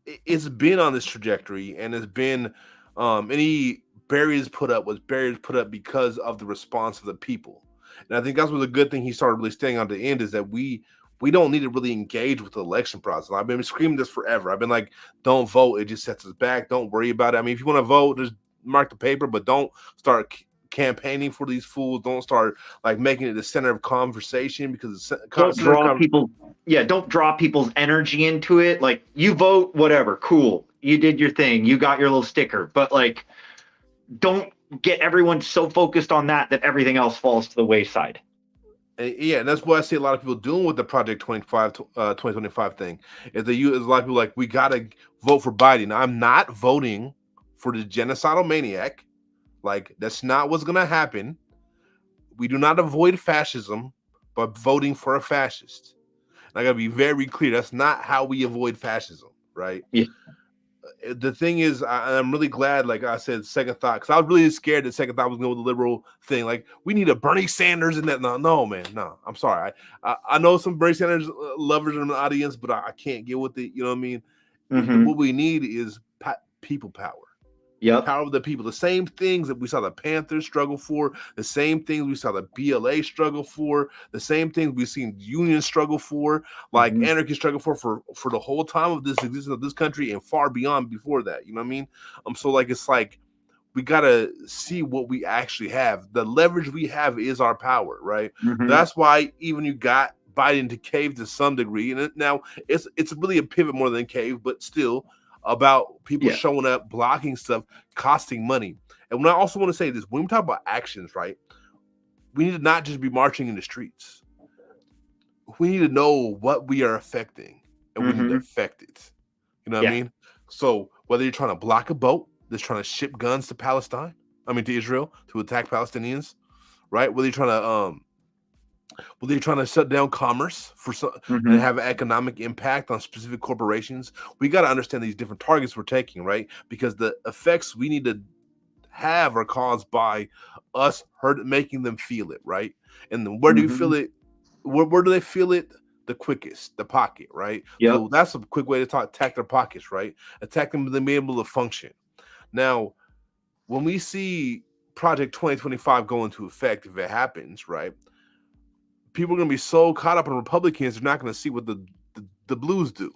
it's been on this trajectory, and it's been any barriers put up because of the response of the people. And I think that's what the good thing he started really staying on the end is that we don't need to really engage with the election process. I've been screaming this forever. I've been like, don't vote. It just sets us back. Don't worry about it. I mean, if you want to vote, just mark the paper, but don't start campaigning for these fools. Don't start like making it the center of conversation because don't draw people's energy into it. Like, you vote, whatever, cool. You did your thing. You got your little sticker, but like, don't get everyone so focused on that everything else falls to the wayside. Yeah, and that's what I see a lot of people doing with the Project 2025 thing. Is they use a lot of people like, we gotta vote for Biden. Now, I'm not voting for the genocidal maniac. Like, that's not what's gonna happen. We do not avoid fascism by voting for a fascist. And I gotta be very clear. That's not how we avoid fascism, right? Yeah. The thing is, I'm really glad, like I said, second thought, because I was really scared that second thought was going with the liberal thing. Like, we need a Bernie Sanders and that. No, man, no. I'm sorry. I know some Bernie Sanders lovers in the audience, but I can't get with it. You know what I mean? Mm-hmm. What we need is people power. Yep. Power of the people. The same things that we saw the Panthers struggle for, the same things we saw the BLA struggle for, the same things we've seen unions struggle for, like anarchists struggle for the whole time of this existence of this country and far beyond before that. You know what I mean? So like, it's like, we gotta see what we actually have. The leverage we have is our power, right? Mm-hmm. That's why even you got Biden to cave to some degree, and now it's really a pivot more than cave, but still. About people showing up, blocking stuff, costing money. And when I also want to say this, when we talk about actions, right, we need to not just be marching in the streets. We need to know what we are affecting, and we need to affect it. You know what I mean? So whether you're trying to block a boat that's trying to ship guns to Palestine, to Israel, to attack Palestinians, right? Whether you're trying to shut down commerce and have an economic impact on specific corporations, we got to understand these different targets we're taking, right? Because the effects we need to have are caused by us making them feel it, right? And then where do you feel it? Where do they feel it the quickest? The pocket, right? Yeah. So that's a quick way to attack their pockets, right? Attack them to be able to function. Now, when we see Project 2025 go into effect, if it happens, right? People are going to be so caught up in Republicans, they're not going to see what the Blues do.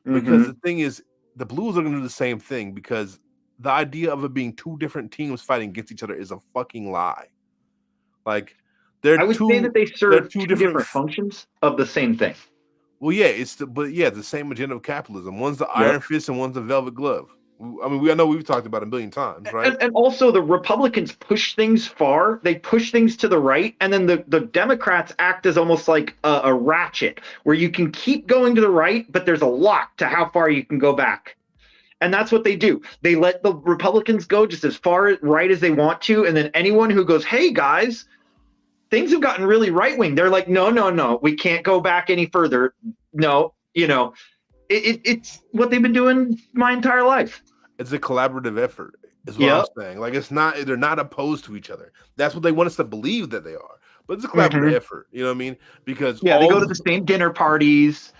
Because the thing is, the Blues are going to do the same thing, because the idea of it being two different teams fighting against each other is a fucking lie. Like, I would say that they serve two different functions of the same thing. Well, yeah, it's the same agenda of capitalism. One's the iron fist and one's the velvet glove. I mean, I know we've talked about it a billion times, right? And also the Republicans push things far. They push things to the right. And then the Democrats act as almost like a ratchet where you can keep going to the right, but there's a lock to how far you can go back. And that's what they do. They let the Republicans go just as far right as they want to. And then anyone who goes, hey, guys, things have gotten really right wing. They're like, no, we can't go back any further. No, it's what they've been doing my entire life. It's a collaborative effort, is what I'm saying. Like, they're not opposed to each other. That's what they want us to believe that they are. But it's a collaborative effort, you know what I mean? Because they go to the same dinner parties.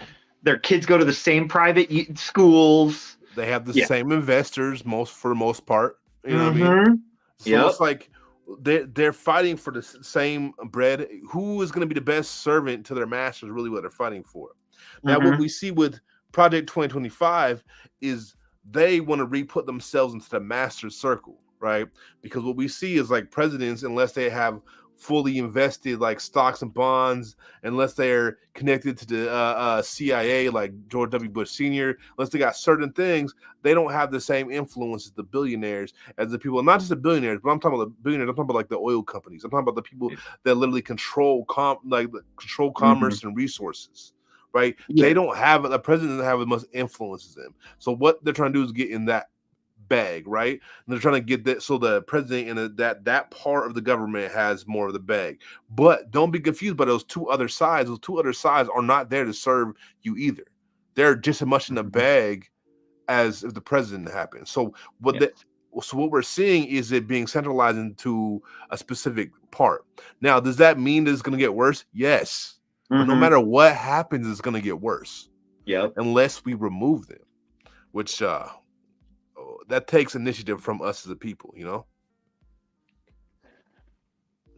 Their kids go to the same private schools. They have the same investors, for the most part. You know what I mean? So it's like they're fighting for the same bread. Who is going to be the best servant to their masters? Really, what they're fighting for. Now, what we see with Project 2025 is they want to re-put themselves into the master circle, right? Because what we see is like presidents, unless they have fully invested like stocks and bonds, unless they're connected to the CIA, like George W. Bush Sr., unless they got certain things, they don't have the same influence as the billionaires, as the people, not just the billionaires, but I'm talking about the billionaires, I'm talking about like the oil companies. I'm talking about the people that literally control commerce and resources, right? Yeah. They don't have, the president doesn't have as much influence as them. So what they're trying to do is get in that bag, right? And they're trying to get that so the president and that part of the government has more of the bag. But don't be confused by those two other sides. Those two other sides are not there to serve you either. They're just as much in the bag as if the president happens. So what we're seeing is it being centralized into a specific part. Now, does that mean that it's going to get worse? Yes. But no matter what happens, it's going to get worse. Yep. Unless we remove them, which that takes initiative from us as a people, you know.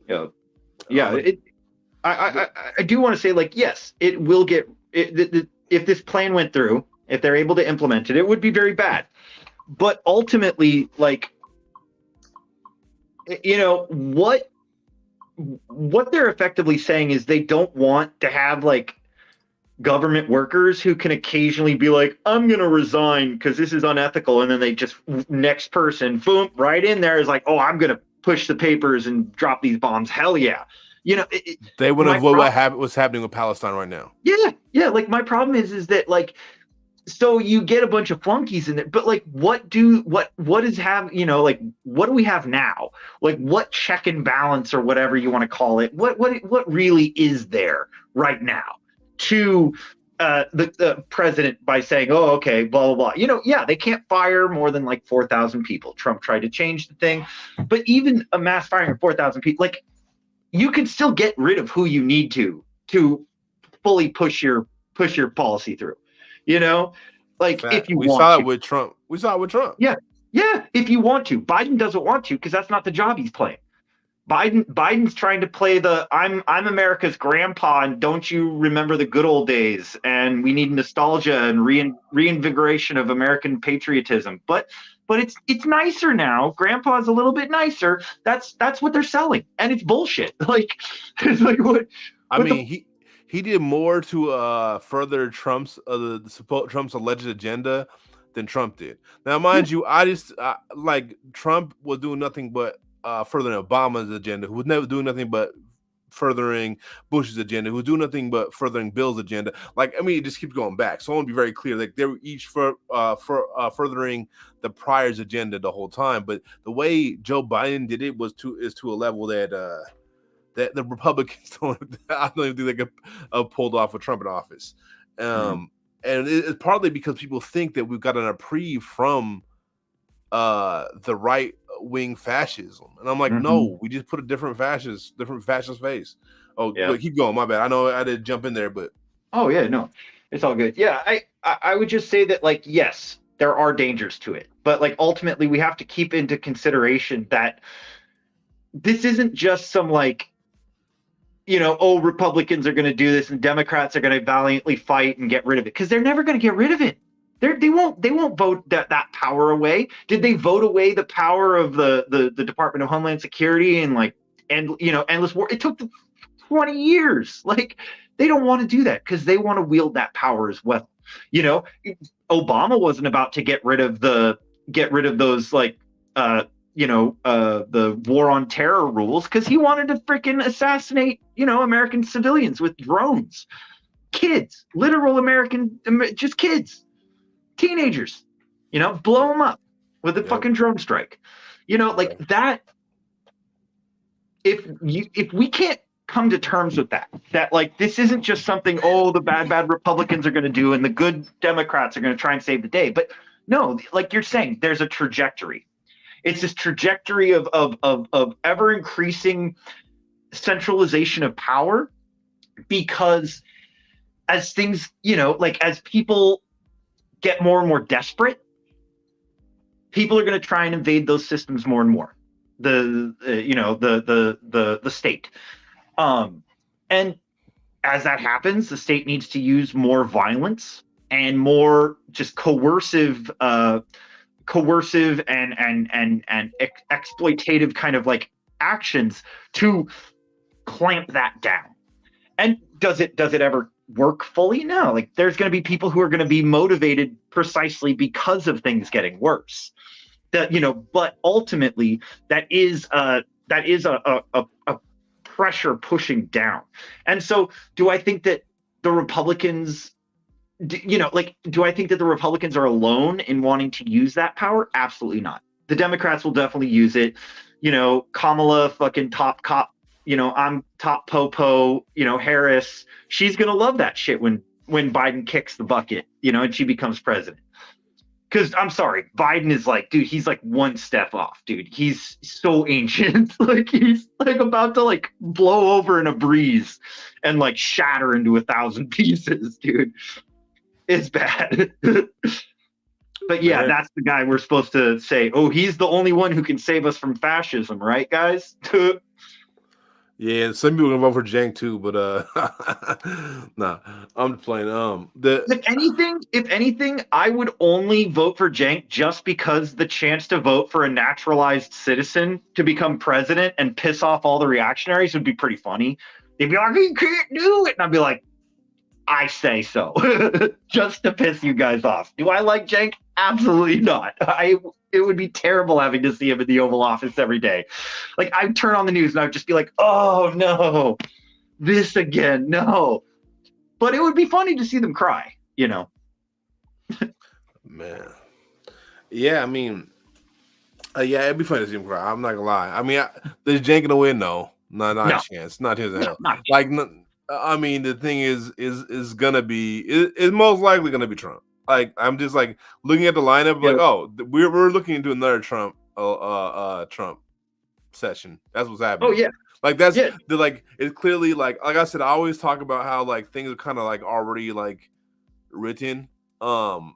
Yeah. I do want to say, like, yes, it will get. If this plan went through, if they're able to implement it, it would be very bad. But ultimately, like, you know, what they're effectively saying is they don't want to have like government workers who can occasionally be like, I'm going to resign because this is unethical. And then they just, next person, boom, right in there is like, oh, I'm going to push the papers and drop these bombs. Hell yeah. You know, they would avoid what's happening with Palestine right now. Yeah. Yeah. Like my problem is that like, so you get a bunch of flunkies in it, but like, what do we have now? Like what check and balance or whatever you want to call it? What really is there right now to the president by saying, oh, okay, blah, blah, blah. You know, yeah, they can't fire more than like 4,000 people. Trump tried to change the thing, but even a mass firing of 4,000 people, like you can still get rid of who you need to fully push your policy through, you know, like if you want to. We saw it with Trump. Yeah. Yeah. If you want to. Biden doesn't want to because that's not the job he's playing. Biden's trying to play the I'm America's grandpa and don't you remember the good old days and we need nostalgia and reinvigoration of American patriotism. But it's nicer now. Grandpa's a little bit nicer. That's what they're selling. And it's bullshit. Like it's like what I mean, he did more to further Trump's alleged agenda than Trump did. Now, mind you, I just like Trump was doing nothing but furthering Obama's agenda, who was never doing nothing but furthering Bush's agenda, who was doing nothing but furthering Bill's agenda. Like, I mean, it just keeps going back. So I want to be very clear. Like, they were each furthering the prior's agenda the whole time. But the way Joe Biden did it is to a level that that the Republicans I don't even think they could have pulled off with Trump in office. And it's partly because people think that we've got an reprieve from the right wing fascism, and I'm like, no, we just put a different fascist face. Oh, yeah. Keep going. My bad. I know I did jump in there, but no, it's all good. Yeah, I would just say that, like, yes, there are dangers to it, but like ultimately we have to keep into consideration that this isn't just some like, you know, oh, Republicans are going to do this and Democrats are going to valiantly fight and get rid of it, because they're never going to get rid of it. They won't vote that power away. Did they vote away the power of the Department of Homeland Security and like, and you know, endless war? It took 20 years. Like, they don't want to do that because they want to wield that power as well. You know, Obama wasn't about to get rid of those like the war on terror rules because he wanted to freaking assassinate, you know, American civilians with drones. Kids, literal American, just kids. Teenagers, you know, blow them up with a fucking drone strike, you know, like that. If we can't come to terms with that like this isn't just something, oh, the bad Republicans are going to do and the good Democrats are going to try and save the day, but no, like you're saying, there's a trajectory. It's this trajectory of ever increasing centralization of power, because as things, you know, like as people get more and more desperate, people are going to try and invade those systems more and more. The state, and as that happens, the state needs to use more violence and more just coercive coercive and exploitative kind of like actions to clamp that down. And does it ever work fully? No. Like there's going to be people who are going to be motivated precisely because of things getting worse. That, you know, but ultimately that is a pressure pushing down. And so do I think that the Republicans, you know, like, do I think that the Republicans are alone in wanting to use that power? Absolutely not. The Democrats will definitely use it. You know, Kamala fucking top cop, you know, I'm top popo, you know, Harris, she's going to love that shit when Biden kicks the bucket, you know, and she becomes president. Because I'm sorry, Biden is like, dude, he's like one step off, dude. He's so ancient. Like he's like about to like blow over in a breeze and like shatter into 1,000 pieces, dude. It's bad. But yeah, that's the guy we're supposed to say, oh, he's the only one who can save us from fascism, right, guys? Yeah, some people are gonna vote for Cenk too, but nah, I'm just playing. If anything, I would only vote for Cenk just because the chance to vote for a naturalized citizen to become president and piss off all the reactionaries would be pretty funny. They'd be like, "You can't do it," and I'd be like, "I say so," just to piss you guys off. Do I like Cenk? Absolutely not. It would be terrible having to see him in the Oval Office every day. Like I'd turn on the news and I'd just be like, "Oh no, this again, no." But it would be funny to see them cry, you know. Man, yeah, I mean, yeah, it'd be funny to see him cry. I'm not gonna lie. I mean, there's Cenk in the win, no, not a chance, not his hell. Like, I mean, the thing is gonna be, it's most likely gonna be Trump. Like, I'm just like looking at the lineup, like, oh, we're looking into another Trump session. That's what's happening. Oh yeah, like that's like it's clearly like I said, I always talk about how like things are kind of like already like written, and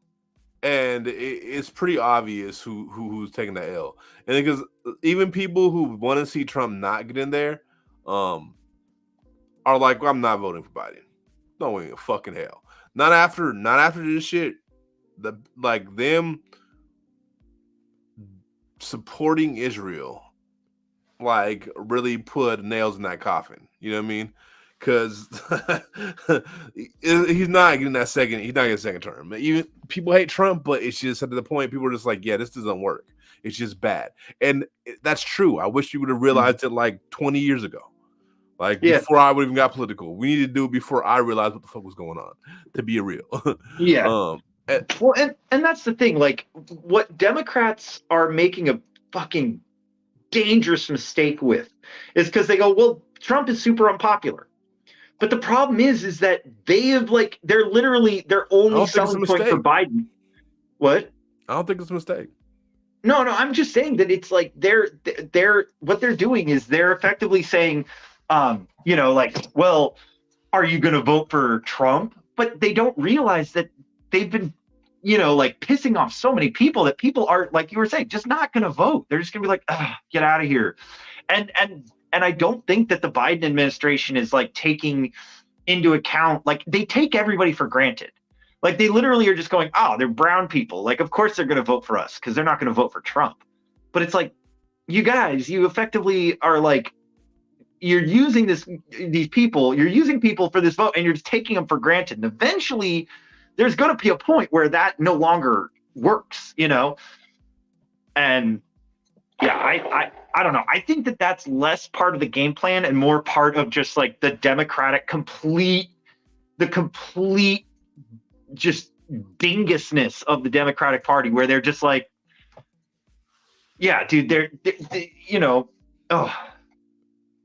it's pretty obvious who's taking the L, and because even people who want to see Trump not get in there, are like, well, I'm not voting for Biden. No way in fucking hell. Not after this shit. Like them supporting Israel, like really put nails in that coffin. You know what I mean? Because he's not getting that second. He's not getting a second term. Even people hate Trump, but it's just at the point people are just like, yeah, this doesn't work. It's just bad, and that's true. I wish you would have realized it like 20 years ago. Like before I would even got political. We needed to do it before I realized what the fuck was going on, to be real. Well, and that's the thing. Like, what Democrats are making a fucking dangerous mistake with is because they go, well, Trump is super unpopular. But the problem is that they have like they're only selling point for Biden. What? I don't think it's a mistake. No, I'm just saying that it's like they're what they're doing is they're effectively saying, you know, like, well, are you going to vote for Trump? But they don't realize that they've been, you know, like pissing off so many people that people are, like you were saying, just not going to vote. They're just going to be like, get out of here. And I don't think that the Biden administration is like taking into account, like they take everybody for granted. Like they literally are just going, oh, they're brown people. Like, of course they're going to vote for us because they're not going to vote for Trump. But it's like, you guys, you effectively are like, you're using these people, you're using people for this vote and you're just taking them for granted. And eventually there's going to be a point where that no longer works, you know? And yeah, I don't know. I think that that's less part of the game plan and more part of just like the Democratic complete just dingusness of the Democratic Party, where they're just like, yeah, dude, they're you know, oh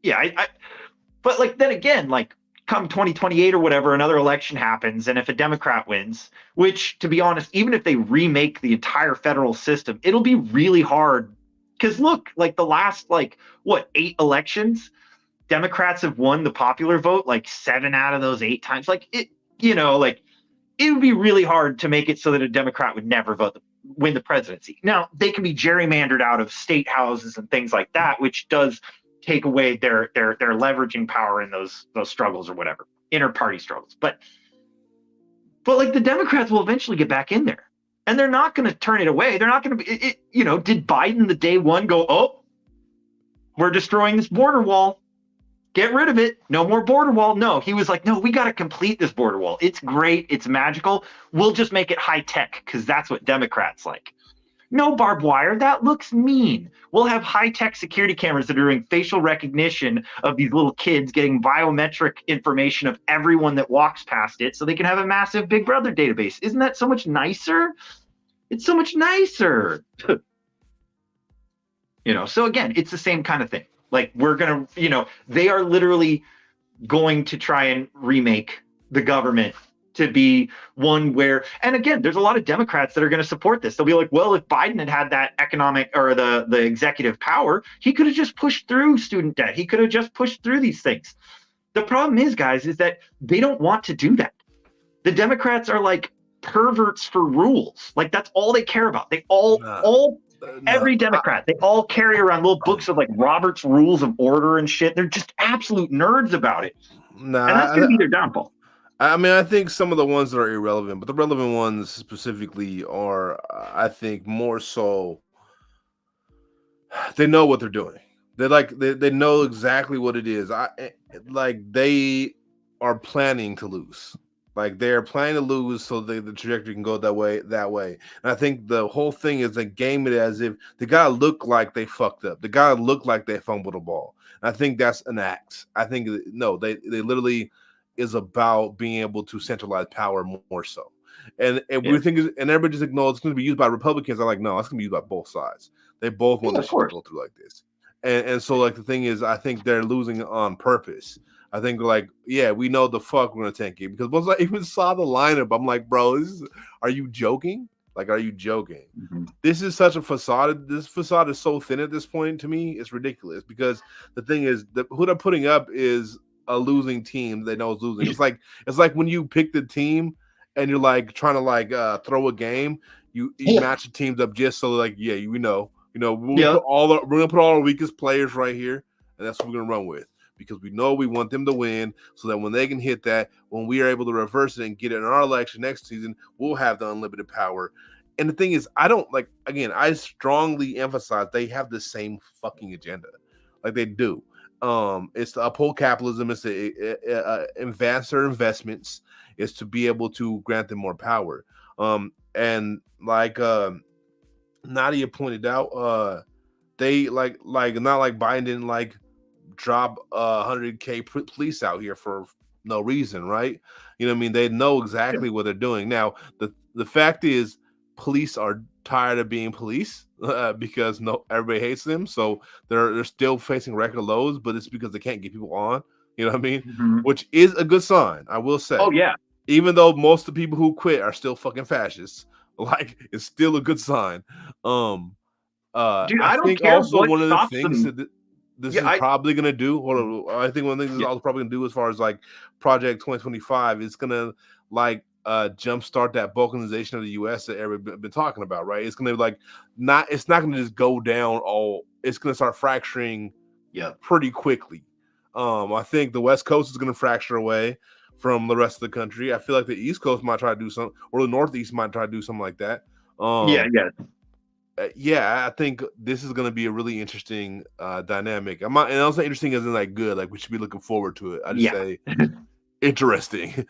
yeah, but like then again, like come 2028 or whatever, another election happens, and if a Democrat wins, which to be honest, even if they remake the entire federal system, it'll be really hard. Because look, like the last 8 elections, Democrats have won the popular vote like 7 out of those 8 times. Like it, you know, like it would be really hard to make it so that a Democrat would never win the presidency. Now they can be gerrymandered out of state houses and things like that, which does take away their leveraging power in those struggles or whatever, inter-party struggles. But like the Democrats will eventually get back in there. And they're not going to turn it away. They're not going to be, did Biden the day one go, oh, we're destroying this border wall. Get rid of it. No more border wall. No, he was like, no, we got to complete this border wall. It's great. It's magical. We'll just make it high tech because that's what Democrats like. No barbed wire. That looks mean. We'll have high tech security cameras that are doing facial recognition of these little kids, getting biometric information of everyone that walks past it so they can have a massive Big Brother database. Isn't that so much nicer? It's so much nicer. So again, it's the same kind of thing. Like we're going to, they are literally going to try and remake the government to be one where, and again, there's a lot of Democrats that are going to support this. They'll be like, well, if Biden had that economic or the executive power, he could have just pushed through student debt. He could have just pushed through these things. The problem is, guys, is that they don't want to do that. The Democrats are like perverts for rules. Like that's all they care about. They every Democrat, they all carry around little books of like Robert's Rules of Order and shit. They're just absolute nerds about it. And that's going to be their downfall. I mean, I think some of the ones that are irrelevant, but the relevant ones specifically are, I think, more so they know what they're doing. They know exactly what it is. They are planning to lose. Like they're planning to lose so the trajectory can go that way. And I think the whole thing is they game it as if they gotta look like they fucked up. They gotta look like they fumbled a ball. And I think that's an act. I think no, they literally is about being able to centralize power more so. And we think, and everybody just ignores it's going to be used by Republicans. I'm like, no, it's going to be used by both sides. They both want this shit to go through like this. And so like the thing is, I think they're losing on purpose. I think like, yeah, we know the fuck we're going to tank it. Because once I even saw the lineup, I'm like, bro, are you joking? Like, are you joking? Mm-hmm. This is such a facade. This facade is so thin at this point to me. It's ridiculous because the thing is, who they're putting up is a losing team they know is losing. It's like when you pick the team and you're like trying to like throw a game, you match the teams up just so like we're gonna put all our weakest players right here, and that's what we're gonna run with because we know we want them to win, so that when they can hit that, when we are able to reverse it and get it in our election next season, we'll have the unlimited power. And the thing is, I strongly emphasize they have the same fucking agenda, like they do. It's to uphold capitalism. It's to advance their investments. It's to be able to grant them more power. And like Nadia pointed out, they like not like Biden didn't like drop 100K police out here for no reason, right? You know what I mean? They know exactly what they're doing. Now, the fact is, police are tired of being police because everybody hates them, so they're still facing record lows, but it's because they can't get people on. You know what I mean? Mm-hmm. Which is a good sign, I will say. Oh yeah. Even though most of the people who quit are still fucking fascists, like it's still a good sign. Dude, I don't care also what one of the things them. That this is probably gonna do, I think one of the things this is also probably gonna do as far as like Project 2025 is gonna like jumpstart that balkanization of the U.S. that everybody's been talking about, right? It's gonna it's not gonna just go down all. It's gonna start fracturing, pretty quickly. I think the West Coast is gonna fracture away from the rest of the country. I feel like the East Coast might try to do something, or the Northeast might try to do something like that. I think this is gonna be a really interesting dynamic. And also interesting isn't like good. Like we should be looking forward to it. I just say interesting.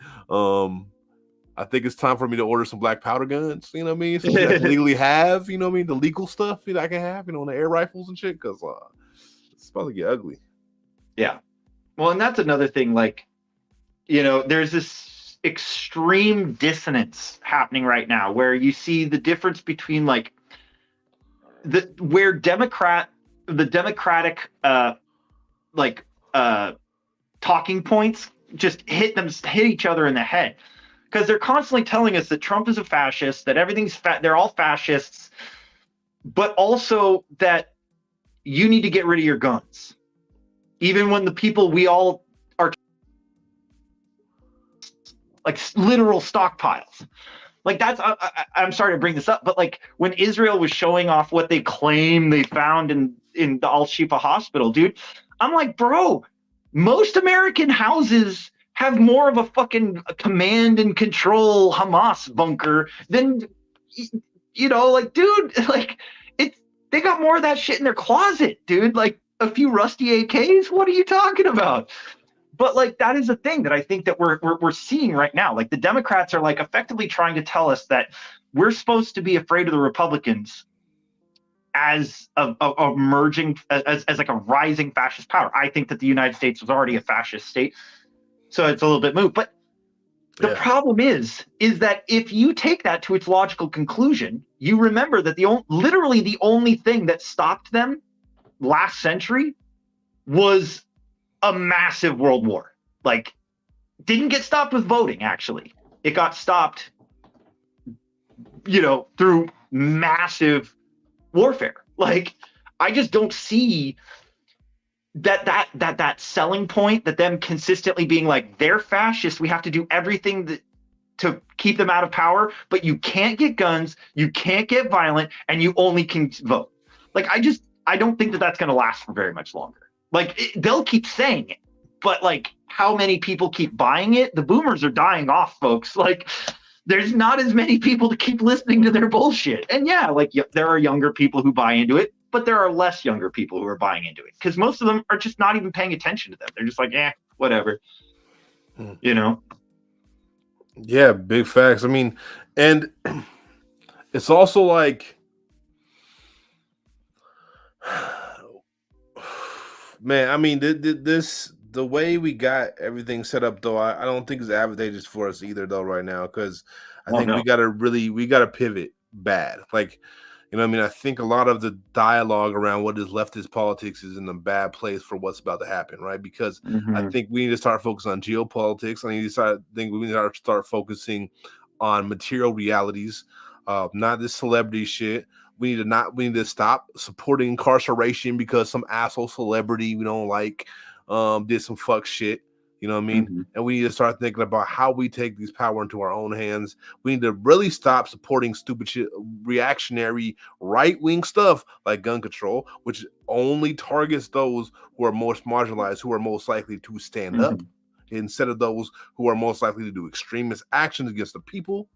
I think it's time for me to order some black powder guns, you know what I mean? So I can legally have, you know what I mean, the legal stuff that I can have, the air rifles and shit, because it's about to get ugly. Yeah. Well, and that's another thing, like, there's this extreme dissonance happening right now where you see the difference between like the Democratic talking points just hit each other in the head. Because they're constantly telling us that Trump is a fascist, that everything's they're all fascists, but also that you need to get rid of your guns. Even when the people we all are like literal stockpiles. Like that's, I'm sorry to bring this up, but like when Israel was showing off what they claim they found in the Al-Shifa hospital, dude, I'm like, bro, most American houses have more of a fucking command and control Hamas bunker than you know, like, dude, like, they got more of that shit in their closet, dude. Like, a few rusty AKs. What are you talking about? But like, that is a thing that I think that we're seeing right now. Like, the Democrats are like effectively trying to tell us that we're supposed to be afraid of the Republicans as a emerging, as like a rising fascist power. I think that the United States was already a fascist state, so it's a little bit moot. But the problem is that if you take that to its logical conclusion, you remember that literally the only thing that stopped them last century was a massive world war. Like, didn't get stopped with voting, actually. It got stopped, you know, through massive warfare. Like, I just don't see that selling point, that them consistently being like, they're fascist, we have to do everything to keep them out of power, but you can't get guns, you can't get violent, and you only can vote. Like, I don't think that that's going to last for very much longer. Like, they'll keep saying it, but like, how many people keep buying it? The boomers are dying off, folks. Like, there's not as many people to keep listening to their bullshit. And yeah, like, there are younger people who buy into it, but there are less younger people who are buying into it, because most of them are just not even paying attention to them. They're just like, whatever, you know? Yeah, big facts. I mean, and it's also like, man, I mean, the way we got everything set up, though, I don't think it's advantageous for us either, though, right now, because I think we gotta pivot bad. Like, you know what I mean? I think a lot of the dialogue around what is leftist politics is in a bad place for what's about to happen, right? Because I think we need to start focusing on geopolitics. We need to start focusing on material realities, not this celebrity shit. We need to stop supporting incarceration because some asshole celebrity we don't like did some fuck shit. You know what I mean? And we need to start thinking about how we take these power into our own hands. We need to really stop supporting stupid shit, reactionary right-wing stuff like gun control, which only targets those who are most marginalized, who are most likely to stand up, instead of those who are most likely to do extremist actions against the people.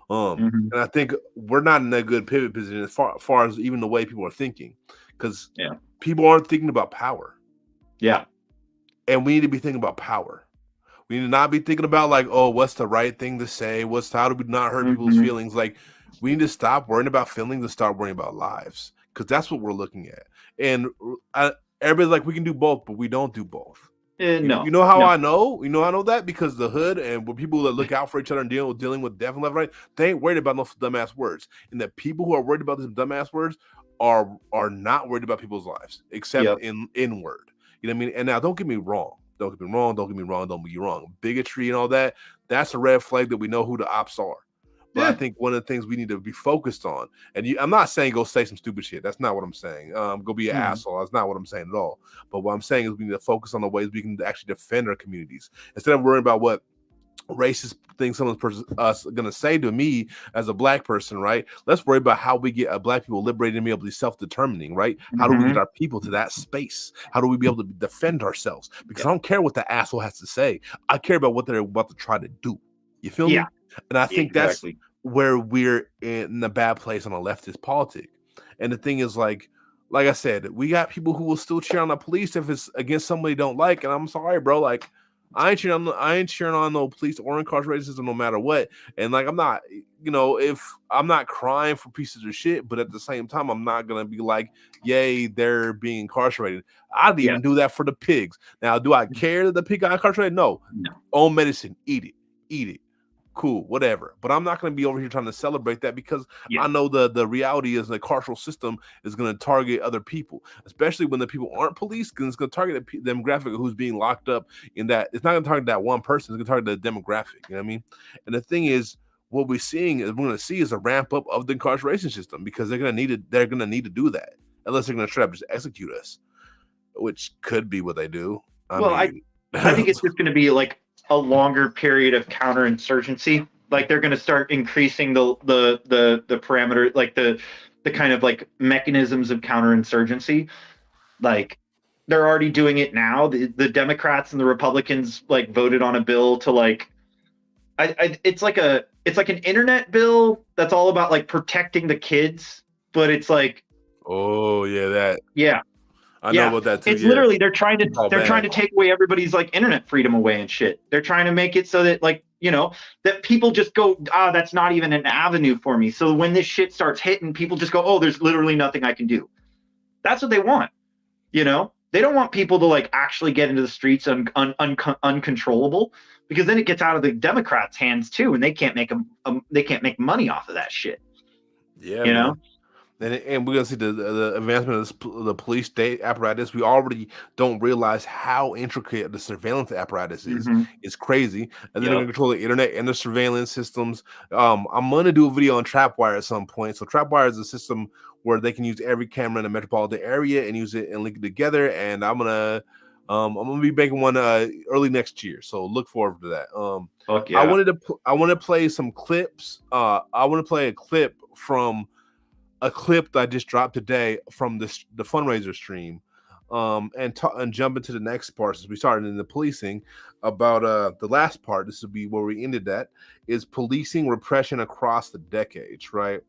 And I think we're not in a good pivot position as far as even the way people are thinking, because people aren't thinking about power. Yeah. And we need to be thinking about power. We need to not be thinking about like, oh, what's the right thing to say? How do we not hurt people's feelings? Like, we need to stop worrying about feelings and start worrying about lives, because that's what we're looking at. And everybody's like, we can do both, but we don't do both. No. You know how I know? You know I know that because the hood and when people that look out for each other and dealing with death and left, right, they ain't worried about no dumbass words. And the people who are worried about these dumbass words are not worried about people's lives, except in word. You know what I mean? And now, don't get me wrong. Don't get me wrong. Bigotry and all that, that's a red flag that we know who the ops are. But I think one of the things we need to be focused on, and I'm not saying go say some stupid shit. That's not what I'm saying. Go be an asshole. That's not what I'm saying at all. But what I'm saying is we need to focus on the ways we can actually defend our communities instead of worrying about what racist thing someone's going to say to me as a black person, right? Let's worry about how we get black people liberated and be able to be self-determining, right? How do we get our people to that space? How do we be able to defend ourselves? Because I don't care what the asshole has to say. I care about what they're about to try to do. You feel me? And I think that's where we're in a bad place on a leftist politic. And the thing is, like I said, we got people who will still cheer on the police if it's against somebody they don't like. And I'm sorry, bro. Like, I ain't cheering on no police or incarceration system no matter what. And like, I'm not, if I'm not crying for pieces of shit, but at the same time, I'm not gonna be like, yay, they're being incarcerated. I'd even do that for the pigs. Now, do I care that the pig got incarcerated? No. Own medicine, eat it. Cool, whatever. But I'm not going to be over here trying to celebrate that because I know the reality is the carceral system is going to target other people, especially when the people aren't police, because it's going to target the demographic who's being locked up in that. It's not going to target that one person. It's going to target the demographic. You know what I mean? And the thing is, what we're going to see is a ramp up of the incarceration system because they're going to need it. They're going to need to do that unless they're going to try to just execute us, which could be what they do. I think it's just going to be like a longer period of counterinsurgency. Like they're going to start increasing the parameter, like the kind of like mechanisms of counterinsurgency. Like they're already doing it now. The Democrats and the Republicans like voted on a bill to like it's like an internet bill that's all about like protecting the kids, but it's like, oh yeah, that yeah, I know about that too. it's yeah. literally they're trying bad. to take away everybody's like internet freedom away and shit. They're trying to make it so that like, you know, that people just go, that's not even an avenue for me. So when this shit starts hitting, people just go, oh, there's literally nothing I can do. That's what they want. You know, they don't want people to like actually get into the streets uncontrollable, because then it gets out of the Democrats' hands too, and they can't make they can't make money off of that shit. Yeah, you man. know. And we're gonna see the advancement of the police state apparatus. We already don't realize how intricate the surveillance apparatus is. Mhm. It's crazy, and then they're Yep. gonna control the internet and the surveillance systems. I'm gonna do a video on Trapwire at some point. So Trapwire is a system where they can use every camera in the metropolitan area and use it and link it together. And I'm gonna be making one early next year. So look forward to that. Fuck yeah. I wanted to play some clips. I want to play a clip from a clip that I just dropped today from the fundraiser stream, and jump into the next part since we started in the policing about the last part. This would be where we ended. That is policing repression across the decades, right?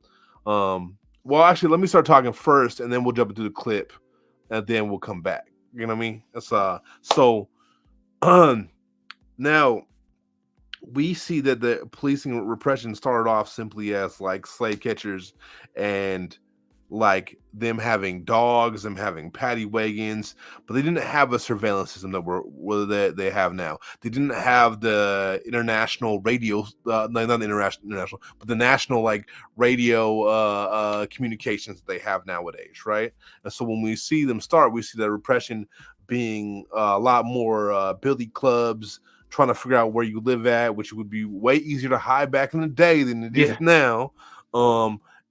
Well, actually, let me start talking first, and then we'll jump into the clip, and then we'll come back. You know what I mean? That's so. Now we see that the policing repression started off simply as like slave catchers and like them having dogs, them having paddy wagons, but they didn't have a surveillance system that they have now. They didn't have the international radio, not the international, but the national like radio communications that they have nowadays, right? And so when we see them start, we see that repression being a lot more billy clubs, trying to figure out where you live at, which would be way easier to hide back in the day than it is now.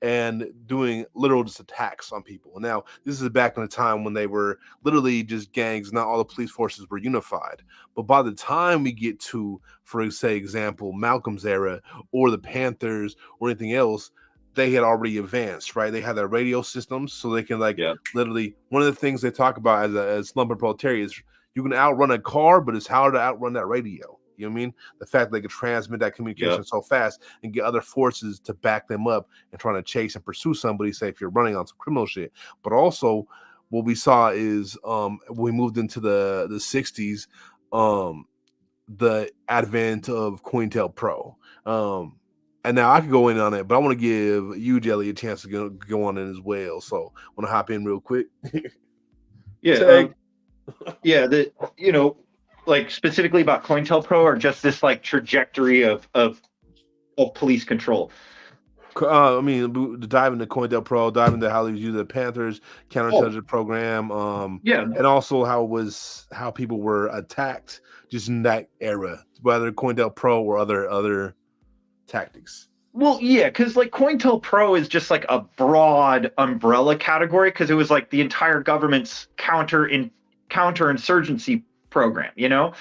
And doing literal just attacks on people. Now, this is back in the time when they were literally just gangs. Not all the police forces were unified. But by the time we get to, for example, Malcolm's era or the Panthers or anything else, they had already advanced, right? They had their radio systems, so they can literally. One of the things they talk about as lumber proletariat is you can outrun a car, but it's hard to outrun that radio. You know what I mean? The fact that they could transmit that communication so fast and get other forces to back them up and trying to chase and pursue somebody, say if you're running on some criminal shit. But also what we saw is when we moved into the 60s, the advent of COINTELPRO. And now I could go in on it, but I want to give you, Jelly, a chance to go on it as well. So I want to hop in real quick. Like specifically about COINTELPRO, or just this like trajectory of police control? I mean, dive into COINTELPRO, dive into how they use the Panthers counterintelligence program, and also how people were attacked just in that era, whether COINTELPRO or other tactics. Well, yeah, because like COINTELPRO is just like a broad umbrella category, because it was like the entire government's counterinsurgency program, you know.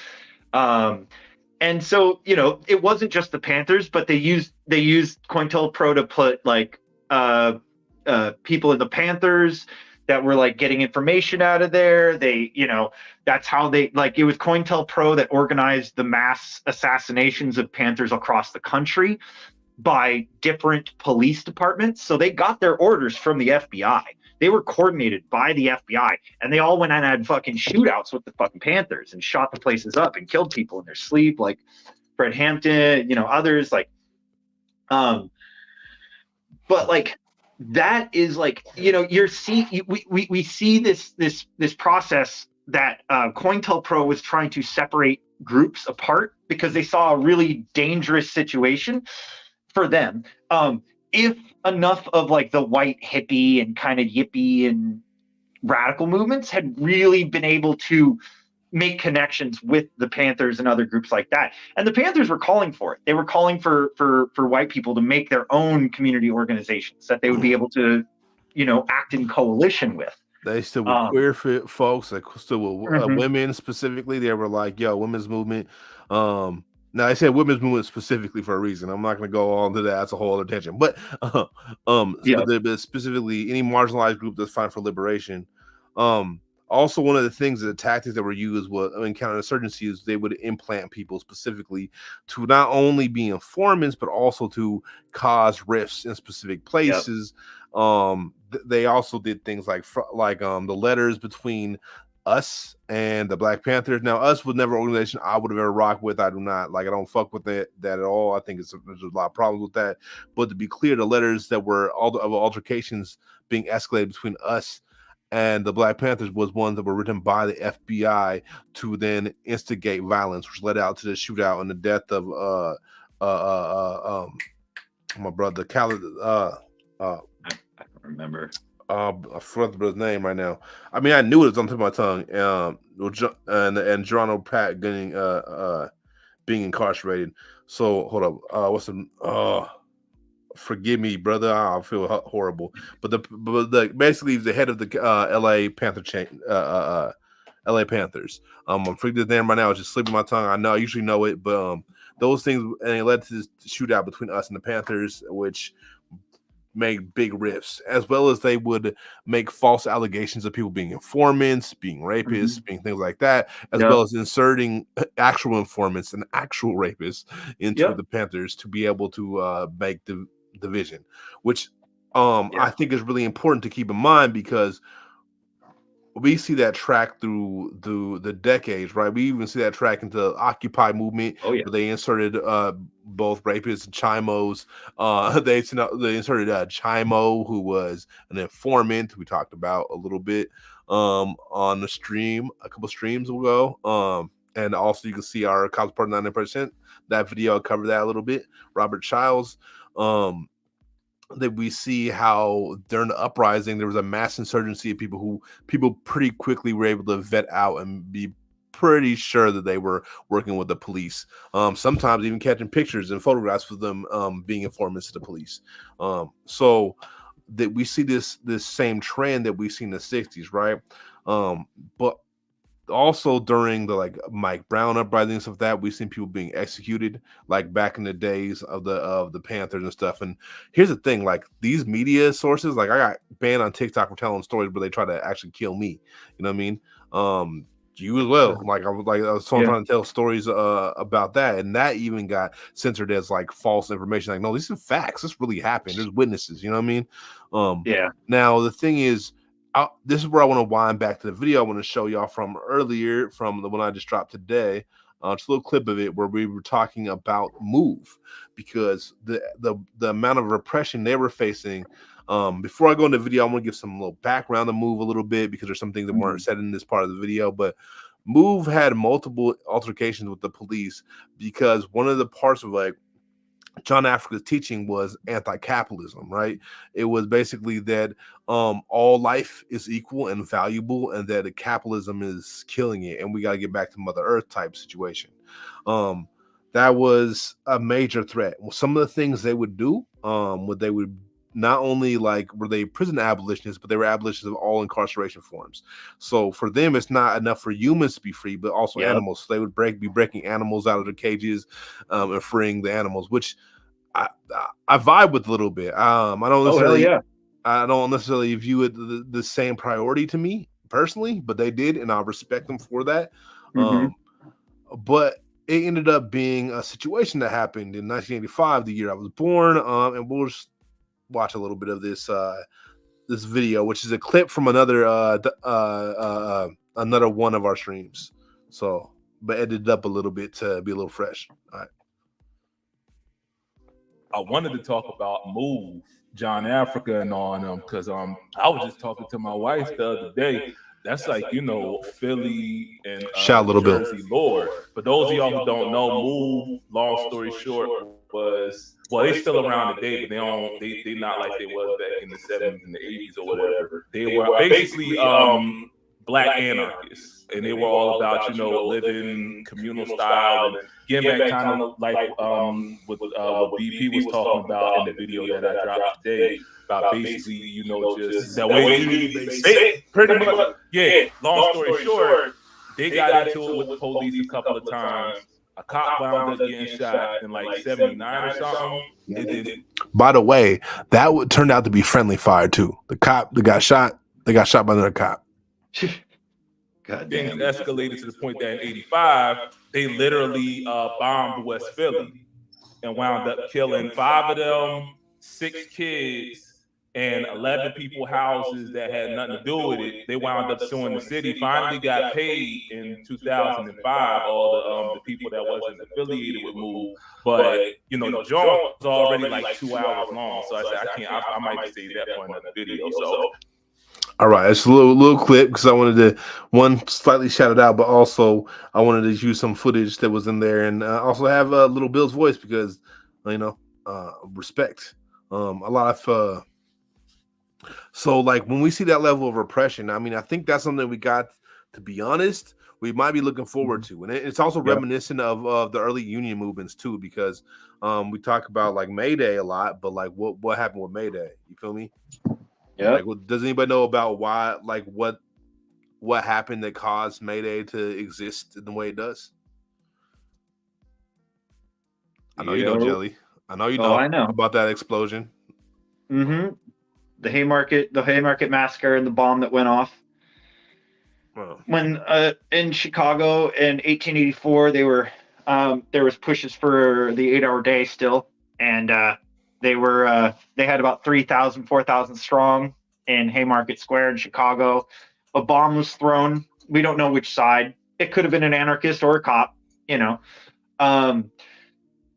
And so, you know, it wasn't just the Panthers, but they used COINTELPRO to put like people in the Panthers that were like getting information out of there. They, you know, that's how they, like, it was COINTELPRO that organized the mass assassinations of Panthers across the country by different police departments. So they got their orders from the FBI. They were coordinated by the FBI, and they all went and had fucking shootouts with the fucking Panthers and shot the places up and killed people in their sleep, like Fred Hampton, you know, others like, but like that is like, you know, we see this process that COINTELPRO was trying to separate groups apart because they saw a really dangerous situation for them. If enough of like the white hippie and kind of yippie and radical movements had really been able to make connections with the Panthers and other groups like that. And the Panthers were calling for it. They were calling for white people to make their own community organizations that they would be able to, you know, act in coalition with. They still were queer folks, like still were women specifically. They were like, yo, women's movement. Now I said women's movement specifically for a reason. I'm not going to go on to that. That's a whole other tangent. But but specifically any marginalized group that's fighting for liberation. Also, one of the things, the tactics that were used was in counterinsurgency is they would implant people specifically to not only be informants but also to cause rifts in specific places. They also did things like the letters between us and the Black Panthers. Now, us was never an organization I would have ever rocked with. I do not like. I don't fuck with that at all. I think there's a lot of problems with that. But to be clear, the letters that were all the altercations being escalated between us and the Black Panthers was ones that were written by the FBI to then instigate violence, which led out to the shootout and the death of my brother Khaled. I don't remember. I forgot the brother's name right now. I mean, I knew it was on the tip of my tongue. And Geronimo Pratt getting being incarcerated. So hold up. Forgive me, brother. I feel horrible. But basically he's the head of the LA Panther chain. LA Panthers. I'm forgetting his name right now. It's just slipping my tongue. I know I usually know it, but those things, and it led to this shootout between us and the Panthers, which made big rifts, as well as they would make false allegations of people being informants, being rapists, being things like that, as well as inserting actual informants and actual rapists into the Panthers to be able to make the division, which I think is really important to keep in mind, because we see that track through the decades, right? We even see that track into the Occupy movement. Where they inserted both rapists and chimos. They inserted Chimo, who was an informant. We talked about a little bit on the stream a couple streams ago. And also you can see our Cops Party 99%. That video I covered that a little bit. Robert Childs. That we see how during the uprising there was a mass insurgency of people pretty quickly were able to vet out and be pretty sure that they were working with the police. Sometimes even catching pictures and photographs of them being informants to the police. So that we see this same trend that we see in the 60s, right? But also during the Mike Brown uprising and stuff like that, we've seen people being executed like back in the days of the Panthers and stuff. And here's the thing, like these media sources, like I got banned on TikTok for telling stories where they try to actually kill me. You know what I mean? You as well. I was trying to tell stories about that, and that even got censored as like false information. Like, no, these are facts. This really happened. There's witnesses. You know what I mean? Now the thing is, this is where I want to wind back to the video I want to show y'all from earlier, from the one I just dropped today. Just a little clip of it where we were talking about MOVE, because the amount of repression they were facing. Before I go into the video, I want to give some little background to MOVE a little bit, because there's some things that weren't said in this part of the video. But MOVE had multiple altercations with the police, because one of the parts of John Africa's teaching was anti-capitalism, right? It was basically that all life is equal and valuable, and that capitalism is killing it, and we got to get back to Mother Earth type situation. That was a major threat. Well, some of the things they would do, what they would not only were they prison abolitionists, but they were abolitionists of all incarceration forms. So for them, it's not enough for humans to be free, but also animals. So they would be breaking animals out of their cages and freeing the animals, which I vibe with a little bit. I don't necessarily view it the same priority to me personally, but they did, and I respect them for that. But it ended up being a situation that happened in 1985, the year I was born, and we'll just watch a little bit of this this video, which is a clip from another one of our streams. So, but edited up a little bit to be a little fresh. All right. I wanted to talk about MOVE, John Africa, and all them, because I was just talking to my wife the other day. That's Philly and shout a little Jersey bit. Lord. For those of y'all who don't know, MOVE, long story short, was they still around today, but they not like they was back in the 70s and the 80s or whatever. They were basically black anarchists, and they were all about living communal style and getting back kind of like what BP was talking about in the video that I dropped today, about basically just that way they say pretty much. Yeah, long story short, they got into it with the police a couple of times. A cop wound up getting shot in 79 or something. By the way, that turned out to be friendly fire too. The cop that got shot, they got shot by another cop. God things damn. escalated to the point that in '85 they literally bombed West Philly and wound up killing 5 of them, 6 kids, and 11 people houses that had nothing to do with it. They wound up suing the city. Finally got paid in 2005. All the people that wasn't affiliated with Move, but the joint was already like 2 hours long. So I said I can't. I might just save that for another video. So. All right, it's a little clip because I wanted to slightly shout it out, but also I wanted to use some footage that was in there, and also have Little Bill's voice because respect. A lot of so like when we see that level of repression, I mean, I think that's something we got to be honest. We might be looking forward to, and it's also reminiscent of the early union movements too, because we talk about like May Day a lot, but like what happened with May Day? You feel me? Yeah. Like, does anybody know about why? Like, what happened that caused May Day to exist in the way it does? I know you know, Jelly. I know you know. I know about that explosion. Mm-hmm. The Haymarket massacre, and the bomb that went off. When in Chicago in 1884, there was pushes for the 8-hour day still, and they had about 3,000, 4,000 strong in Haymarket Square in Chicago. A bomb was thrown. We don't know which side. It could have been an anarchist or a cop,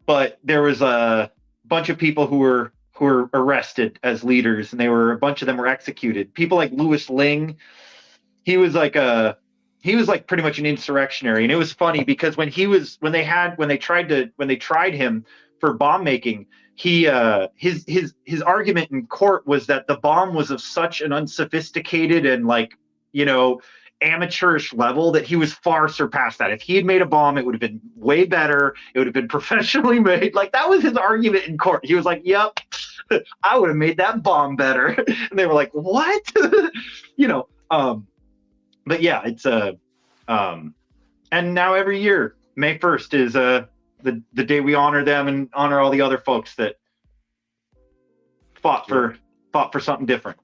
but there was a bunch of people who were arrested as leaders, and a bunch of them were executed. People like Louis Ling, he was like pretty much an insurrectionary. And it was funny because when they tried him for bomb making, his argument in court was that the bomb was of such an unsophisticated and amateurish level that he was far surpassed that. If he had made a bomb, it would have been way better. It would have been professionally made. Like, that was his argument in court. He was like, yep, I would have made that bomb better. And they were like, what? But yeah, it's and now every year, May 1st is the day we honor them and honor all the other folks that fought for something different.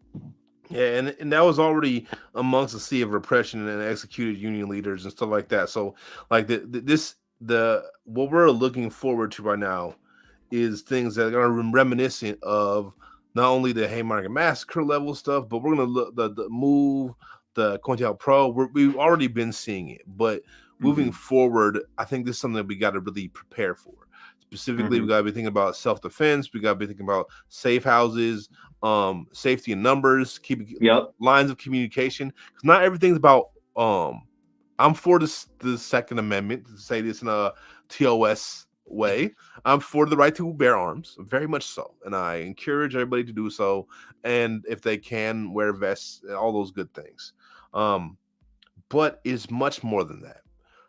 Yeah, and that was already amongst the sea of repression and executed union leaders and stuff like that. So, like what we're looking forward to right now is things that are reminiscent of not only the Haymarket Massacre level stuff, but we're gonna look the move, the COINTELPRO. We've already been seeing it, but moving forward, I think this is something that we got to really prepare for. Specifically, we got to be thinking about self-defense. We got to be thinking about safe houses, safety in numbers, lines of communication. Because not everything's about. I'm for the Second Amendment, to say this in a TOS way. I'm for the right to bear arms, very much so, and I encourage everybody to do so. And if they can, wear vests, all those good things. But it's much more than that.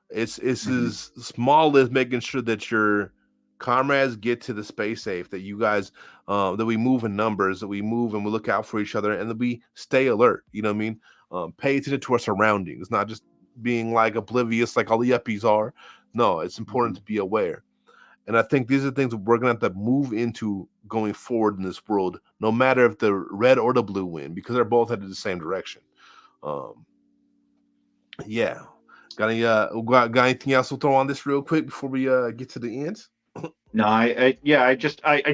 It's as small as making sure that your comrades get to the space safe, that you guys that we move in numbers, that we move and we look out for each other, and that we stay alert. You know what I mean? Pay attention to our surroundings, not just being like oblivious like all the yuppies are. No, it's important to be aware. And I think these are things that we're gonna have to move into going forward in this world, no matter if the red or the blue win, because they're both headed the same direction. Yeah. Got anything else to throw on this real quick before we get to the end? No, I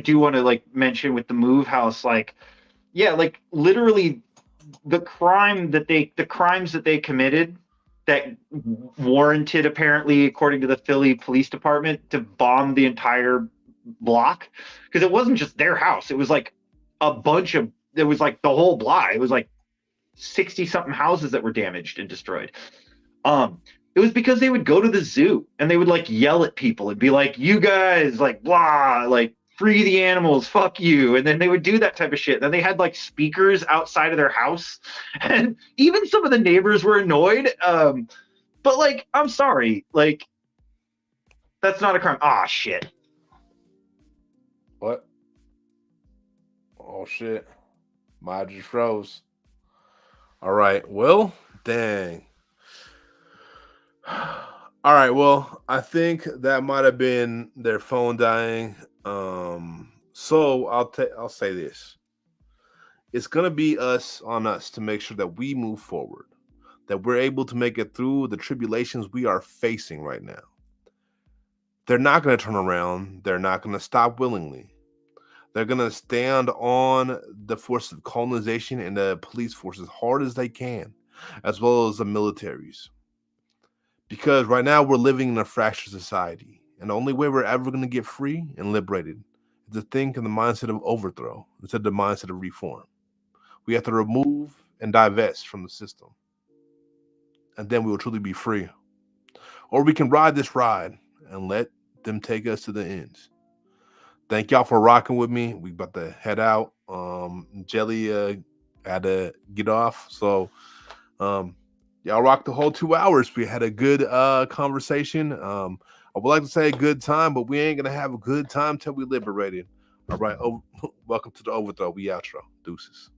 do want to like mention with the Move House, like literally the crimes that they committed that warranted, apparently, according to the Philly Police Department, to bomb the entire block, because it wasn't just their house. It was like it was like the whole block. It was like 60 something houses that were damaged and destroyed. It was because they would go to the zoo and they would like yell at people and be like, you guys, like, blah, like, free the animals, fuck you. And then they would do that type of shit. Then they had like speakers outside of their house, and even some of the neighbors were annoyed. But like, I'm sorry, like, that's not a crime. Ah, shit. What? Oh shit. My just froze. All right. Well, dang. All right. Well, I think that might have been their phone dying. So I'll say this. It's gonna be on us to make sure that we move forward. that we're able to make it through the tribulations we are facing right now. They're not going to turn around. They're not going to stop willingly. They're going to stand on the force of colonization and the police force as hard as they can, as well as the militaries. Because right now we're living in a fractured society, and the only way we're ever going to get free and liberated is to think in the mindset of overthrow instead of the mindset of reform. We have to remove and divest from the system, and then we will truly be free. Or we can ride this ride and let them take us to the ends. Thank y'all for rocking with me. We about to head out. Jelly had to get off, so y'all rocked the whole 2 hours. We had a good conversation. I would like to say a good time, but we ain't gonna have a good time till we liberated. All right, welcome to the overthrow. We outro. Deuces.